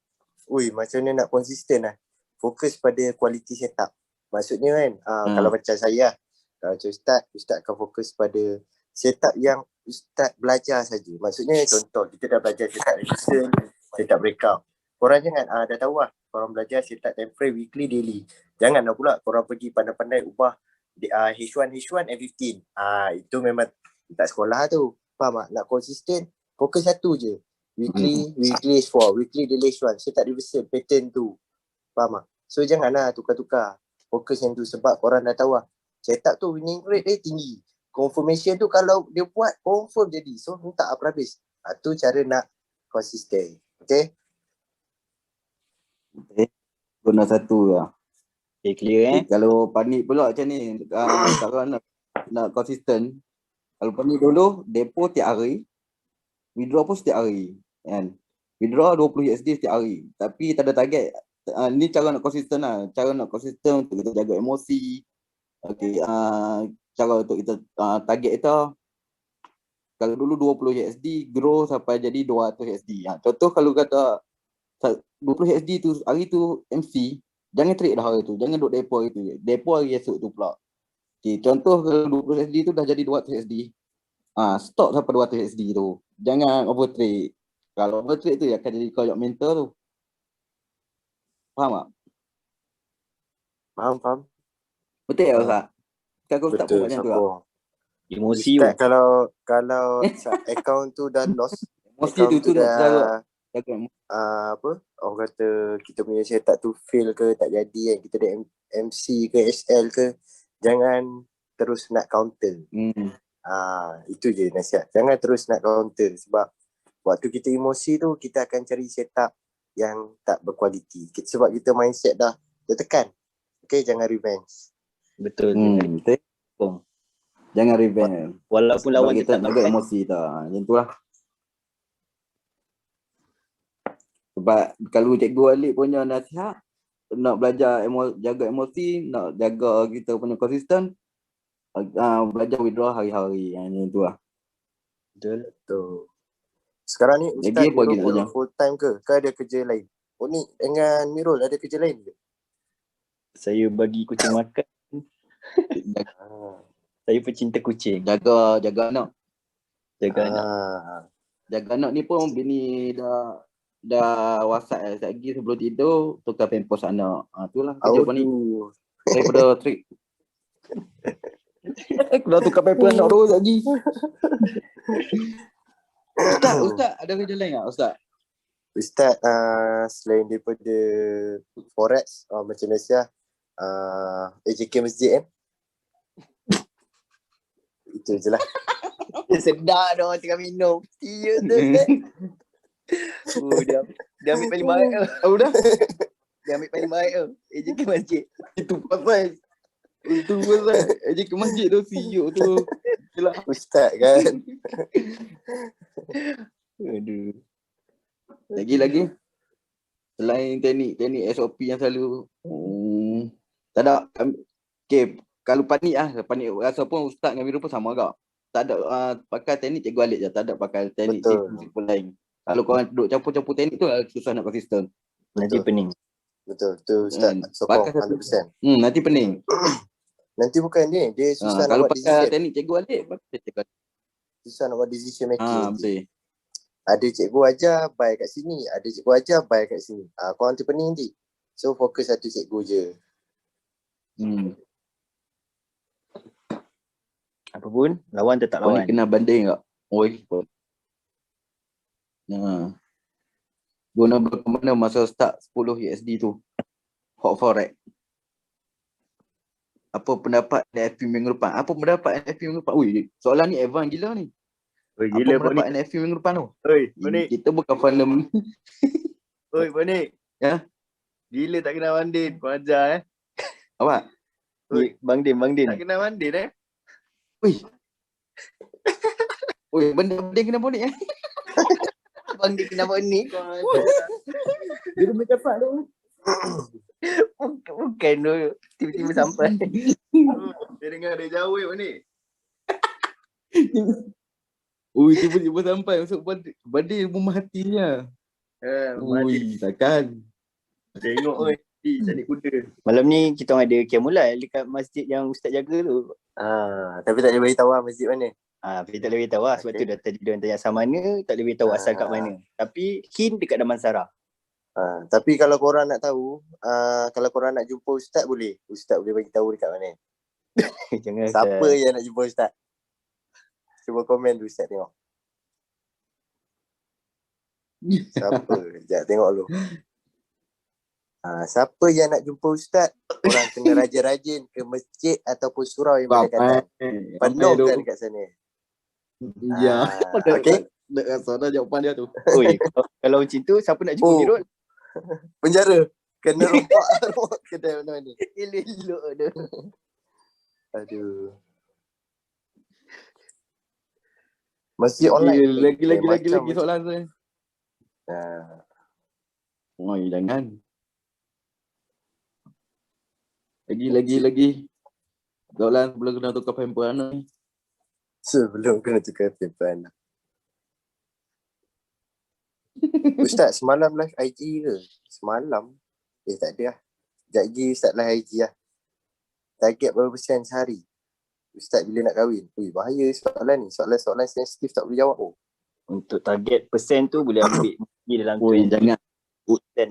Macam mana nak konsisten lah. Fokus pada quality setup. Maksudnya kan, kalau macam saya, kalau macam Ustaz akan fokus pada setup yang Ustaz belajar saja. Maksudnya contoh, kita dah belajar setup resistance, setup breakout. Korang jangan, dah tahu lah, korang belajar setup time frame weekly, daily. Janganlah pula korang pergi pandai-pandai ubah H1, F15. Itu memang tak sekolah tu. Faham tak? Nak konsisten, fokus satu je. Weekly H4, weekly daily H1. Setup reversal, pattern tu. Faham tak? So janganlah tukar-tukar. Fokus yang tu sebab korang dah tahu lah. Setup tu winning rate dia tinggi. Confirmation tu kalau dia buat, confirm jadi. So tak apa habis. Tu cara nak konsisten. Okay? Guna satu lah. Okay, clear Kalau panik pula macam ni, sekarang nak konsisten. Kalau panik dulu, depo tiap hari, withdraw pun setiap hari. Kan? Withdraw 20 USD setiap hari. Tapi tak ada target. Ni cara nak konsisten lah. Cara nak konsisten untuk kita jaga emosi. Okay, cara untuk kita target kita. Kalau dulu 20 USD, grow sampai jadi 200 USD. Contoh kalau kata 20 USD tu hari tu MC, jangan trade dah hari tu. Jangan duduk depo hari tu. Depo hari esok tu pula. Okay, contoh kalau 20 USD tu dah jadi 200 USD. Stop sampai 200 USD tu. Jangan overtrade. Kalau overtrade tu akan jadi koyak mental tu. Faham tak? Faham. Betul tak Ustaz? Kalau Ustaz pun Betul, macam tu lah. Emosi Ustaz kalau account tu dah lost, Emosi tu nak jaga. Orang kata kita punya setup tu fail ke tak jadi kan, kita ada MC ke SL ke, jangan terus nak counter. Itu je nasihat. Jangan terus nak counter sebab waktu kita emosi tu kita akan cari setup yang tak berkualiti. Sebab kita mindset dah tertekan. Okay, jangan revenge. Betul. Jangan revenge. Walaupun lawan kita tak jaga emosi tak. Macam tu lah. Sebab kalau cikgu Alik punya nasihat, nak belajar jaga emosi, nak jaga kita punya konsisten, belajar withdraw hari-hari. Macam tu lah. Betul. Sekarang ni Ustaz Lagi apa lagi nak Mirul tanya? full time ke ada kerja lain? Ni dengan Mirul ada kerja lain ke? Saya bagi kucing makan. Saya pecinta kucing. Jaga anak. Jaga anak. Jaga anak ni pun bini dah WhatsApp lagi sebelum tidur, tukar pampers anak. Itulah kerja apa ni. Daripada trick. Dah tukar pampers anak terus lagi. Ustaz ada kerja lain tak Ustaz? Ustaz selain daripada Forex macam biasa AJK Masjid kan. Itu je lah. Sedap dah tengah minum. Iya tu. Dia ambil paling baik tu. Dah. Dia ambil paling baik tu. AJK Masjid. Itu pasal AJK Masjid tu siuk tu. Itulah Ustaz kan. Aduh. Lagi selain teknik SOP yang selalu tak ada. Okay, kalau panik rasa pun Ustaz dengan Mirul pun sama agak. Tak ada pakai teknik cikgu Alik je, tak ada pakai teknik cikgu lain. Kalau korang duduk campur-campur teknik tu susah nak konsisten. Nanti pening. Betul tu Ustaz. Sokong 100%. Nanti pening. Nanti bukan dia susah nak kalau buat pakai decision. teknik cikgu Alik Susah nak buat decision making. betul. Ada cikgu ajar buy kat sini, ada cikgu ajar buy kat sini. Korang nanti pening nanti. So fokus satu cikgu je. Apa pun, lawan tetap Kau ni lawan. kena banding tak? Oi. Nah. Guna bagaimana masa start 10 USD tu? Hot Forex. Apa pendapat NFP minggu depan? Apa pendapat NFP minggu depan? Ui, soalan ni advance gila ni. Oi, Apa gila pendapat Bonik. NFP minggu depan tu? Oi, Bonik. Kita bukan fandom. Oi, Bonik. Ya? Gila tak kenal Mandin. Kau ajar Awak? Oi, Bang Din. Tak kenal Mandin Ui. Ui, benda kena Bonik eh. Bang Din kenal Bonik. Kau ajar. Dia dah bercakap tu. Bukan tu. Tiba-tiba sampai. Dia dengar dia jauh Bonik. Ui, tiba-tiba sampai masuk Badil rumah hatinya. Ui, takkan. Tengok oi. Cari kuda. Malam ni kita orang ada Kiamulat dekat masjid yang Ustaz jaga tu. Tapi tak boleh beritahu masjid mana. Kita tak boleh beritahu lah. Sebab tu dah tadi dia orang tanya asal mana, tak boleh beritahu asal kat mana. Tapi Kin dekat Damansara. Tapi kalau korang nak tahu, kalau korang nak jumpa Ustaz boleh. Ustaz boleh bagi tahu dekat mana. Jangan Siapa yang nak jumpa Ustaz? Cuba komen tu Ustaz tengok. Siapa? Sekejap tengok dulu. Siapa yang nak jumpa Ustaz, korang kena rajin-rajin ke masjid ataupun surau yang berdekatan. Penuhkan dekat sana. Ya. Okey. Nak rasa dah jawapan dia tu. Oi, kalau macam tu siapa nak jumpa Mirul? Penjara. Kena rompak kedai mana-mana. Elok dia. Aduh. Masjid online. Lagi soalan tu. Oi, jangan. Lagi. Soalan sebelum kena tukar pamper anak ni. Sebelum kena tukar paper anak. Ustaz, semalam live IG ke? Semalam? Tak ada lah. Sekejap lagi Ustaz live IG lah. Target berapa persen sehari? Ustaz bila nak kahwin? Ui, bahaya soalan ni. Soalan sensitif tak boleh jawab. Untuk target persen tu boleh ambil di dalam tu. Oi, jangan. Dan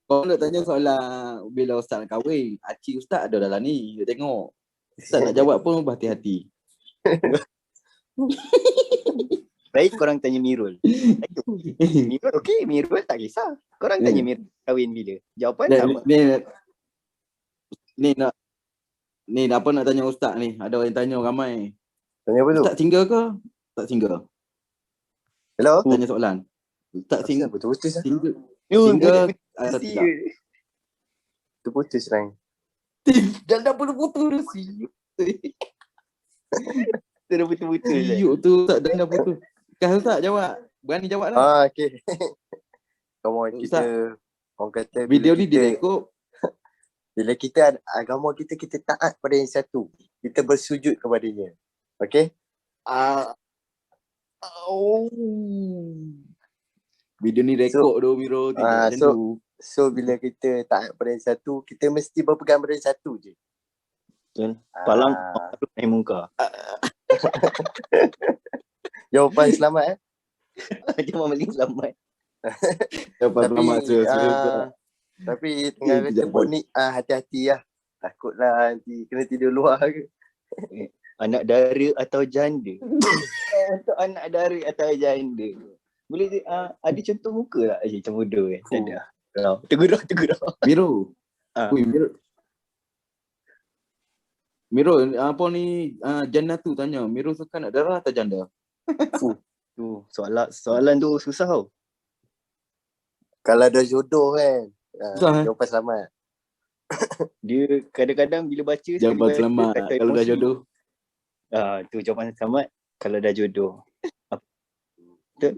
Korang nak tanya soalan bila Ustaz nak kahwin. Acik Ustaz ada dalam ni. Dia tengok. Ustaz nak jawab pun berhati-hati. baik korang tanya Mirul. Mirul okey, Mirul tak kisah. Korang tanya Mirul kahwin bila? Jawapan sama. Ni apa nak tanya Ustaz ni? Ada orang yang tanya ramai. Tanya apa tu? Ustaz single ke? Tak single. Hello? Tanya soalan. Ustaz single. Putus-putus lah. Single atau tidak? Putus lah. Dah putus si. Dah betul-betul. Siuk tu tak dah putus. Kan Ustaz jawab. Berani jawab lah. Okey. Come on, kita orang kata video ni direkod. Bila kita agama kita taat pada yang satu. Kita bersujud kepadanya. Okey? Video ni rekod tu Miro. So bila kita taat pada yang satu, kita mesti berpegang pada yang satu je. Betul. Palang naik muka. Jawapan selamat Jawapan paling selamat. Jawapan selamat. Tapi tengah kata Bonik, hati-hati lah. Takutlah nanti kena tidur luar ke. Anak dara atau janda? Untuk anak dara atau janda. Boleh ada contoh muka tak? Macam bodoh kan? Tak ada. Tegurah. Miro. Miro, apa ni Jannatu tanya, Miro suka nak darah atau janda? Tu soalan tu susah tau. Kalau ada jodoh kan. Susah, jawapan selamat. Dia kadang-kadang bila baca jawapan selamat kalau dah jodoh. Tu jawapan selamat kalau dah jodoh. Betul.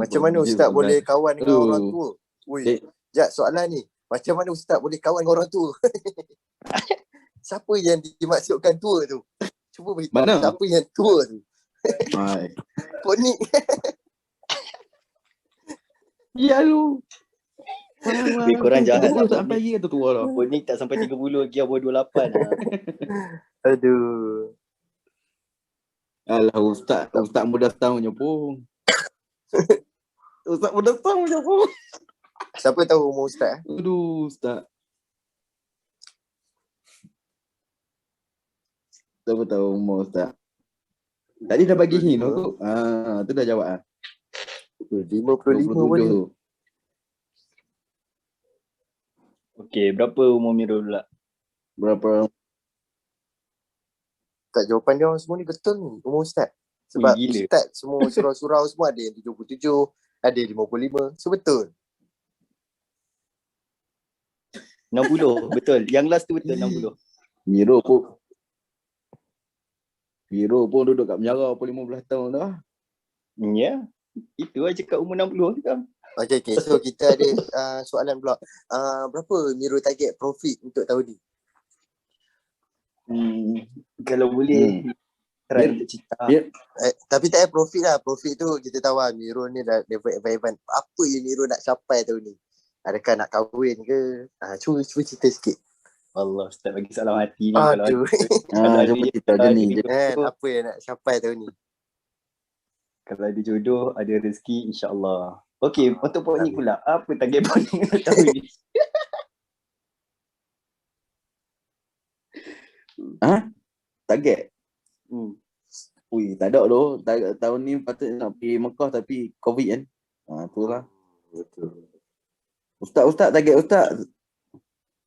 Macam mana Ustaz boleh kawan dengan orang tua? Ui, soalan ni. Macam mana Ustaz boleh kawan dengan orang tua? Siapa yang dimaksudkan tua tu? Cuba beritahu siapa yang tua tu? Bonik. Ya lu. Korang jahat lah. Tak sampai lagi atau tua lah. Bonik tak sampai 30 lagi, abang 28 lah. Aduh. Alah Ustaz muda setahun je pun. Ustaz muda setahun je pun. Siapa tahu umur Ustaz? Aduh, Ustaz. Siapa tahu umur Ustaz? Tadi dah bagi hint tu. Tu dah jawab ah. 55 27 mana? tu. Okey, berapa umur Mirul pula? Berapa? Tak, jawapan dia orang semua ni betul ni. Umur Ustaz. Sebab Ui, gila. Ustaz semua surau-surau semua ada yang 77, ada yang 55. So betul. 60, betul. Yang last tu betul 60. Miro pun duduk kat penjara pun 15 tahun dah. Ya. Itu aja kat umur 60 kan. Okay. So kita ada soalan pula. Berapa Miro target profit untuk tahun ni? Kalau boleh try untuk cita. Tapi tak payah profit lah. Profit tu kita tahu lah Miro ni dah level advance. Apa yang Miro nak capai tahun ni? Adakah nak kahwin ke? Cuba cerita sikit. Allah, Ustaz bagi salam hati ni. Kalau Aduh. Jom cerita je ni. Apa yang nak capai tahun ni? Kalau ada jodoh, ada rezeki, insya-Allah. Okey, untuk Puan ni pula, apa target Puan ni untuk tahun ni? Target? Ui, tak ada tu. Tahun ni patut nak pergi Mekah tapi COVID kan. Tu lah. Betul. Ustaz target Ustaz.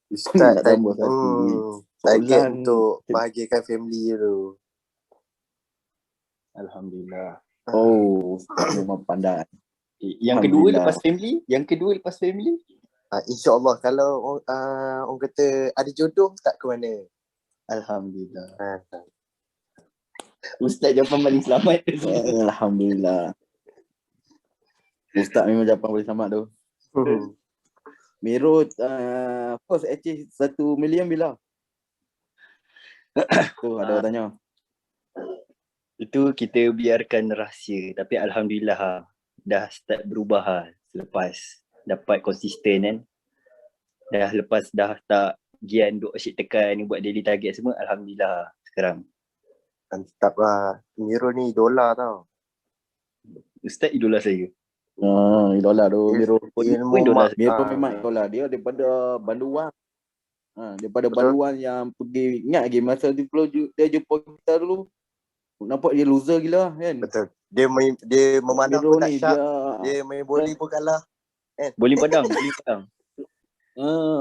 Ustaz Nak tambah satu. target Soalan. untuk bahagiakan family tu. Alhamdulillah. Oh, Ustaz memang pandai. Yang kedua Alhamdulillah. lepas family? InsyaAllah kalau orang kata ada jodoh tak ke mana? Alhamdulillah. Ustaz jawapan paling selamat. Alhamdulillah. Ustaz memang jawapan boleh selamat tu. Miro first achieve 1 million bila? Tu ada orang tanya. Itu kita biarkan rahsia. Tapi Alhamdulillah dah start berubah selepas dapat konsisten kan. Lepas dah tak gian duk asyik tekan buat daily target semua. Alhamdulillah sekarang. Mantap lah. Miro ni idola tau. Ustaz idola saya. Idola tu Miro. Ilmu idola. Miro memang idola. Dia daripada Banduan. Daripada Betul. Banduan yang pergi, ingat lagi masa dia jumpa kita dulu. Nampak dia loser gila kan. Betul. Dia memanah Miro pun tak ni syak. dia Dia main bowling pun kalah. Bowling padang.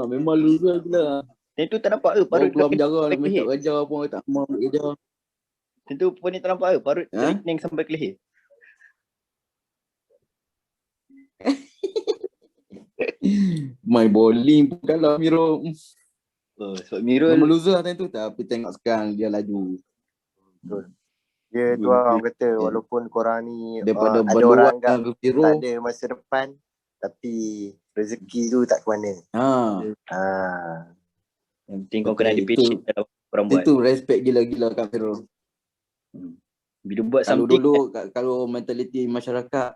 memang loser gila. Tentu tak nampak ke Baru parut keluar keping penjara nak sampai minta ke leher. kerja pun tak mau ambil kerja. Tentu Puan ni tak nampak ke parut keping sampai ke leher. Main bowling pun kalah Miro. Sebab Mirul Memang loser time tu, tapi tengok sekarang dia laju. Dia tu lah orang kata walaupun korang ni Daripada ada orang Banduan anggap ke Miro. tak ada masa depan, tapi rezeki tu tak ke mana. yang penting kau kena ada Itu- patient dalam korang buat. Itu respect gila-gila kat Miro. Bila buat Kalau something dulu kalau mentaliti masyarakat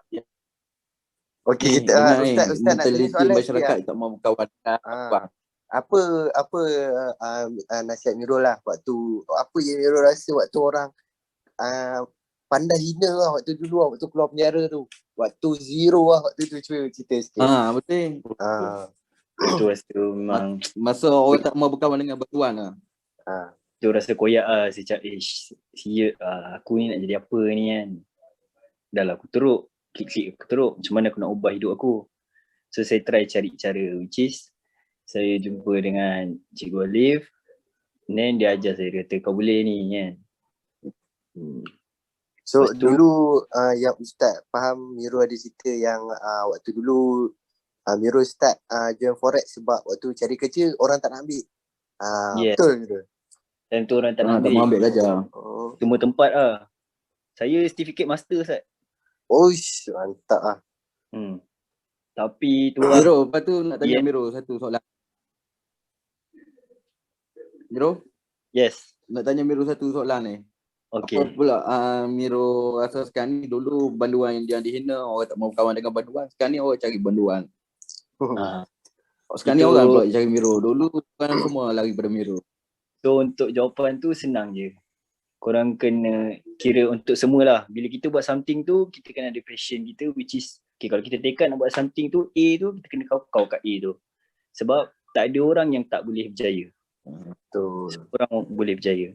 Okey, kita ingat ni, Ustaz nak tanya mentaliti soalan masyarakat sikit. tak mau berkawan. Apa nasihat Mirul lah waktu, apa yang Mirul rasa waktu orang pandai hina lah waktu dulu lah, waktu keluar penjara tu, waktu zero lah waktu tu, cuba cerita sikit. Betul. itu rasa memang Masa orang tak mau berkawan dengan Banduan lah. tu rasa koyak saya cakap siap aku ni nak jadi apa ni kan. Dah lah aku teruk, klik-klik aku teruk, macam mana aku nak ubah hidup aku. So saya try cari cara, which is saya jumpa dengan Cikgu Alif, then dia ajar saya, dia kata kau boleh ni kan. So Lepas tu- dulu yang Ustaz faham, Mirul ada cerita yang waktu dulu Mirul start join forex sebab waktu cari kerja orang tak nak ambil. Yeah. Betul ke? Time tu orang tak Tak nak mau ambil. ambil kerja. Semua tempat Saya certificate master Ustaz. Oish, mantap lah. Tapi tu lah. Miro, lepas tu nak tanya Yeah. Miro satu soalan. Miro, Yes. nak tanya Miro satu soalan ni. Okay. Apa pula Miro rasa sekarang ni, dulu Banduan yang dihina, orang tak mau kawan dengan Banduan. Sekarang ni orang cari Banduan. Sekarang ni Itu- orang pula cari Miro. Dulu kan semua lari pada Miro. So untuk jawapan tu senang je. Korang kena kira untuk semualah. Bila kita buat something tu, kita kena ada passion kita, which is Okay, kalau kita tekad nak buat something tu, A tu, kita kena kau kat A tu. Sebab tak ada orang yang tak boleh berjaya. Betul. Semua orang boleh berjaya.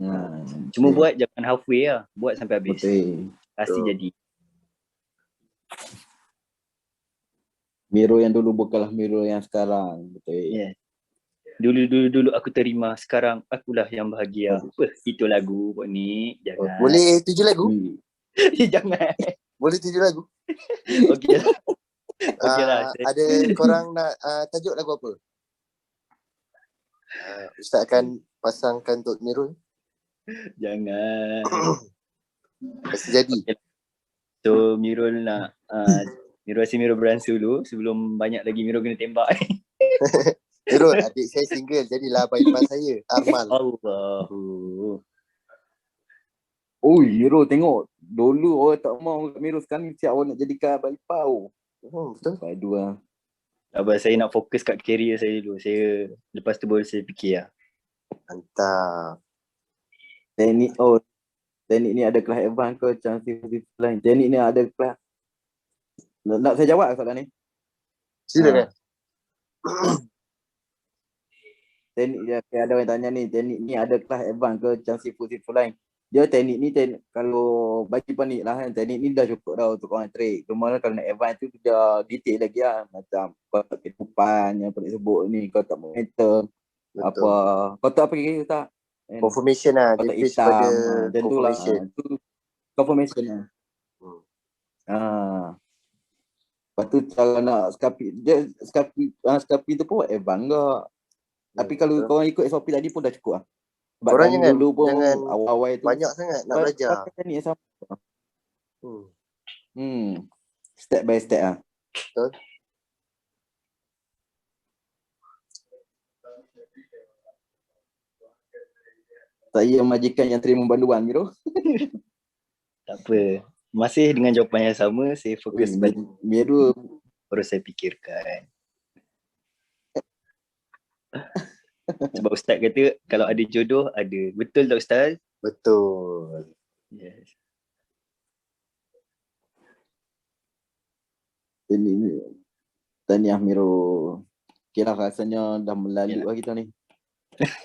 Okay. Cuma buat jangan halfway lah. Buat sampai habis. Betul. Pasti Betul. jadi. Miro yang dulu bukanlah Miro yang sekarang. Betul. Yeah. Dulu aku terima, sekarang akulah yang bahagia. Apa? Itu lagu buat ni. Jangan. Boleh 7 lagu? Jangan. Boleh 7 lagu? Okey lah. Okey lah. Ada korang nak tajuk lagu apa? Ustaz akan pasangkan untuk Mirul. Jangan. Pasti jadi. Okay. So Mirul nak Mirul beransur dulu sebelum banyak lagi Mirul kena tembak. Mirul, adik saya single. Jadilah bypass saya. Armal. Allahu. Oh, Miro tengok. Dulu orang tak mau kat Miro, sekarang ni siap orang nak jadikan abang ipau. Betul. Padu lah. Abang saya nak fokus kat career saya dulu. Saya lepas tu baru saya fikir lah. Mantap. Teknik ni ada kelas advance ke macam sifat lain. Teknik ni ada kelas. Nak saya jawab soalan ni? Silakan. Teknik dia, ada orang tanya ni, teknik ni ada kelas advance ke macam sifat lain. Dia teknik ni kalau bagi panik lah kan, teknik ni dah cukup dah untuk orang trik. Cuma kalau nak advance tu dia detail lagi lah. Macam kau tak ketupan yang paling sebut ni, kau tak momentum. Apa, kau tak apa kira tak? Confirmation lah. Kau tak Dia hitam. pada Macam tu lah. confirmation. Confirmation lah. Lepas tu cara nak skapi, dia skapi tu pun advance enggak. Tapi kalau kau ikut SOP tadi pun dah cukup lah. Sebab Korang dulu pun awal-awal tu banyak sangat nak belajar. Ni sama. Step by step lah. Betul. Saya majikan yang terima banduan Miro. Tak apa. Masih dengan jawapan yang sama, saya fokus balik. Miro Baru saya fikirkan. Sebab Ustaz kata kalau ada jodoh, ada. Betul tak Ustaz? Betul. Yes. ini tahniah Miro. Okay lah, rasanya dah melalui lah kita ni.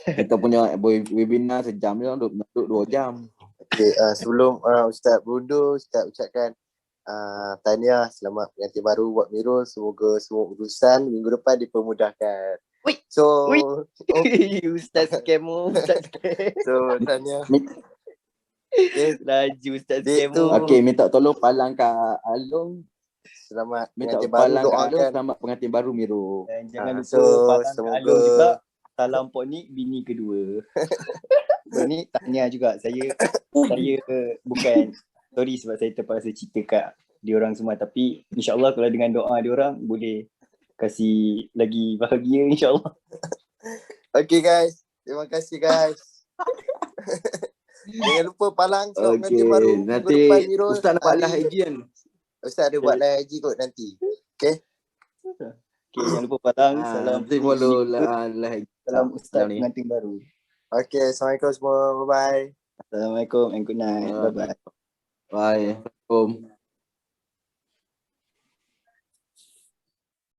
Kita punya webinar sejam je, duduk 2 jam. Okay, sebelum Ustaz berundur, Ustaz ucapkan tahniah selamat pengantin baru buat Mirul. Semoga semua urusan minggu depan dipermudahkan. Ui. So, Ustaz scam. so tahniah. Laju Ustaz Dek scam. tu. Okay, minta tolong palang Kak Along. Selamat Minta pengantin baru, palang Kak Along, doakan. selamat pengantin baru Miro. Dan jangan lupa So, palang semoga- Along juga. Salam Pok Nik, bini kedua. Pok Nik, tahniah juga. Saya bukan, sorry sebab saya terpaksa cerita kat diorang semua. Tapi insyaAllah kalau dengan doa diorang boleh kasih lagi bahagia insyaAllah. Okay guys, terima kasih guys. Jangan lupa palang selamat pengantin baru minggu Nanti depan Mirul. Ustaz nak buat Hari- live IG kan? Ustaz ada buat live IG kot nanti. Okay. Okay, jangan lupa palang. Salam Nanti follow live. Salam Ustaz ni. pengantin baru. Okay, Assalamualaikum semua. Bye-bye. Assalamualaikum and good night. Bye-bye. Bye. Assalamualaikum.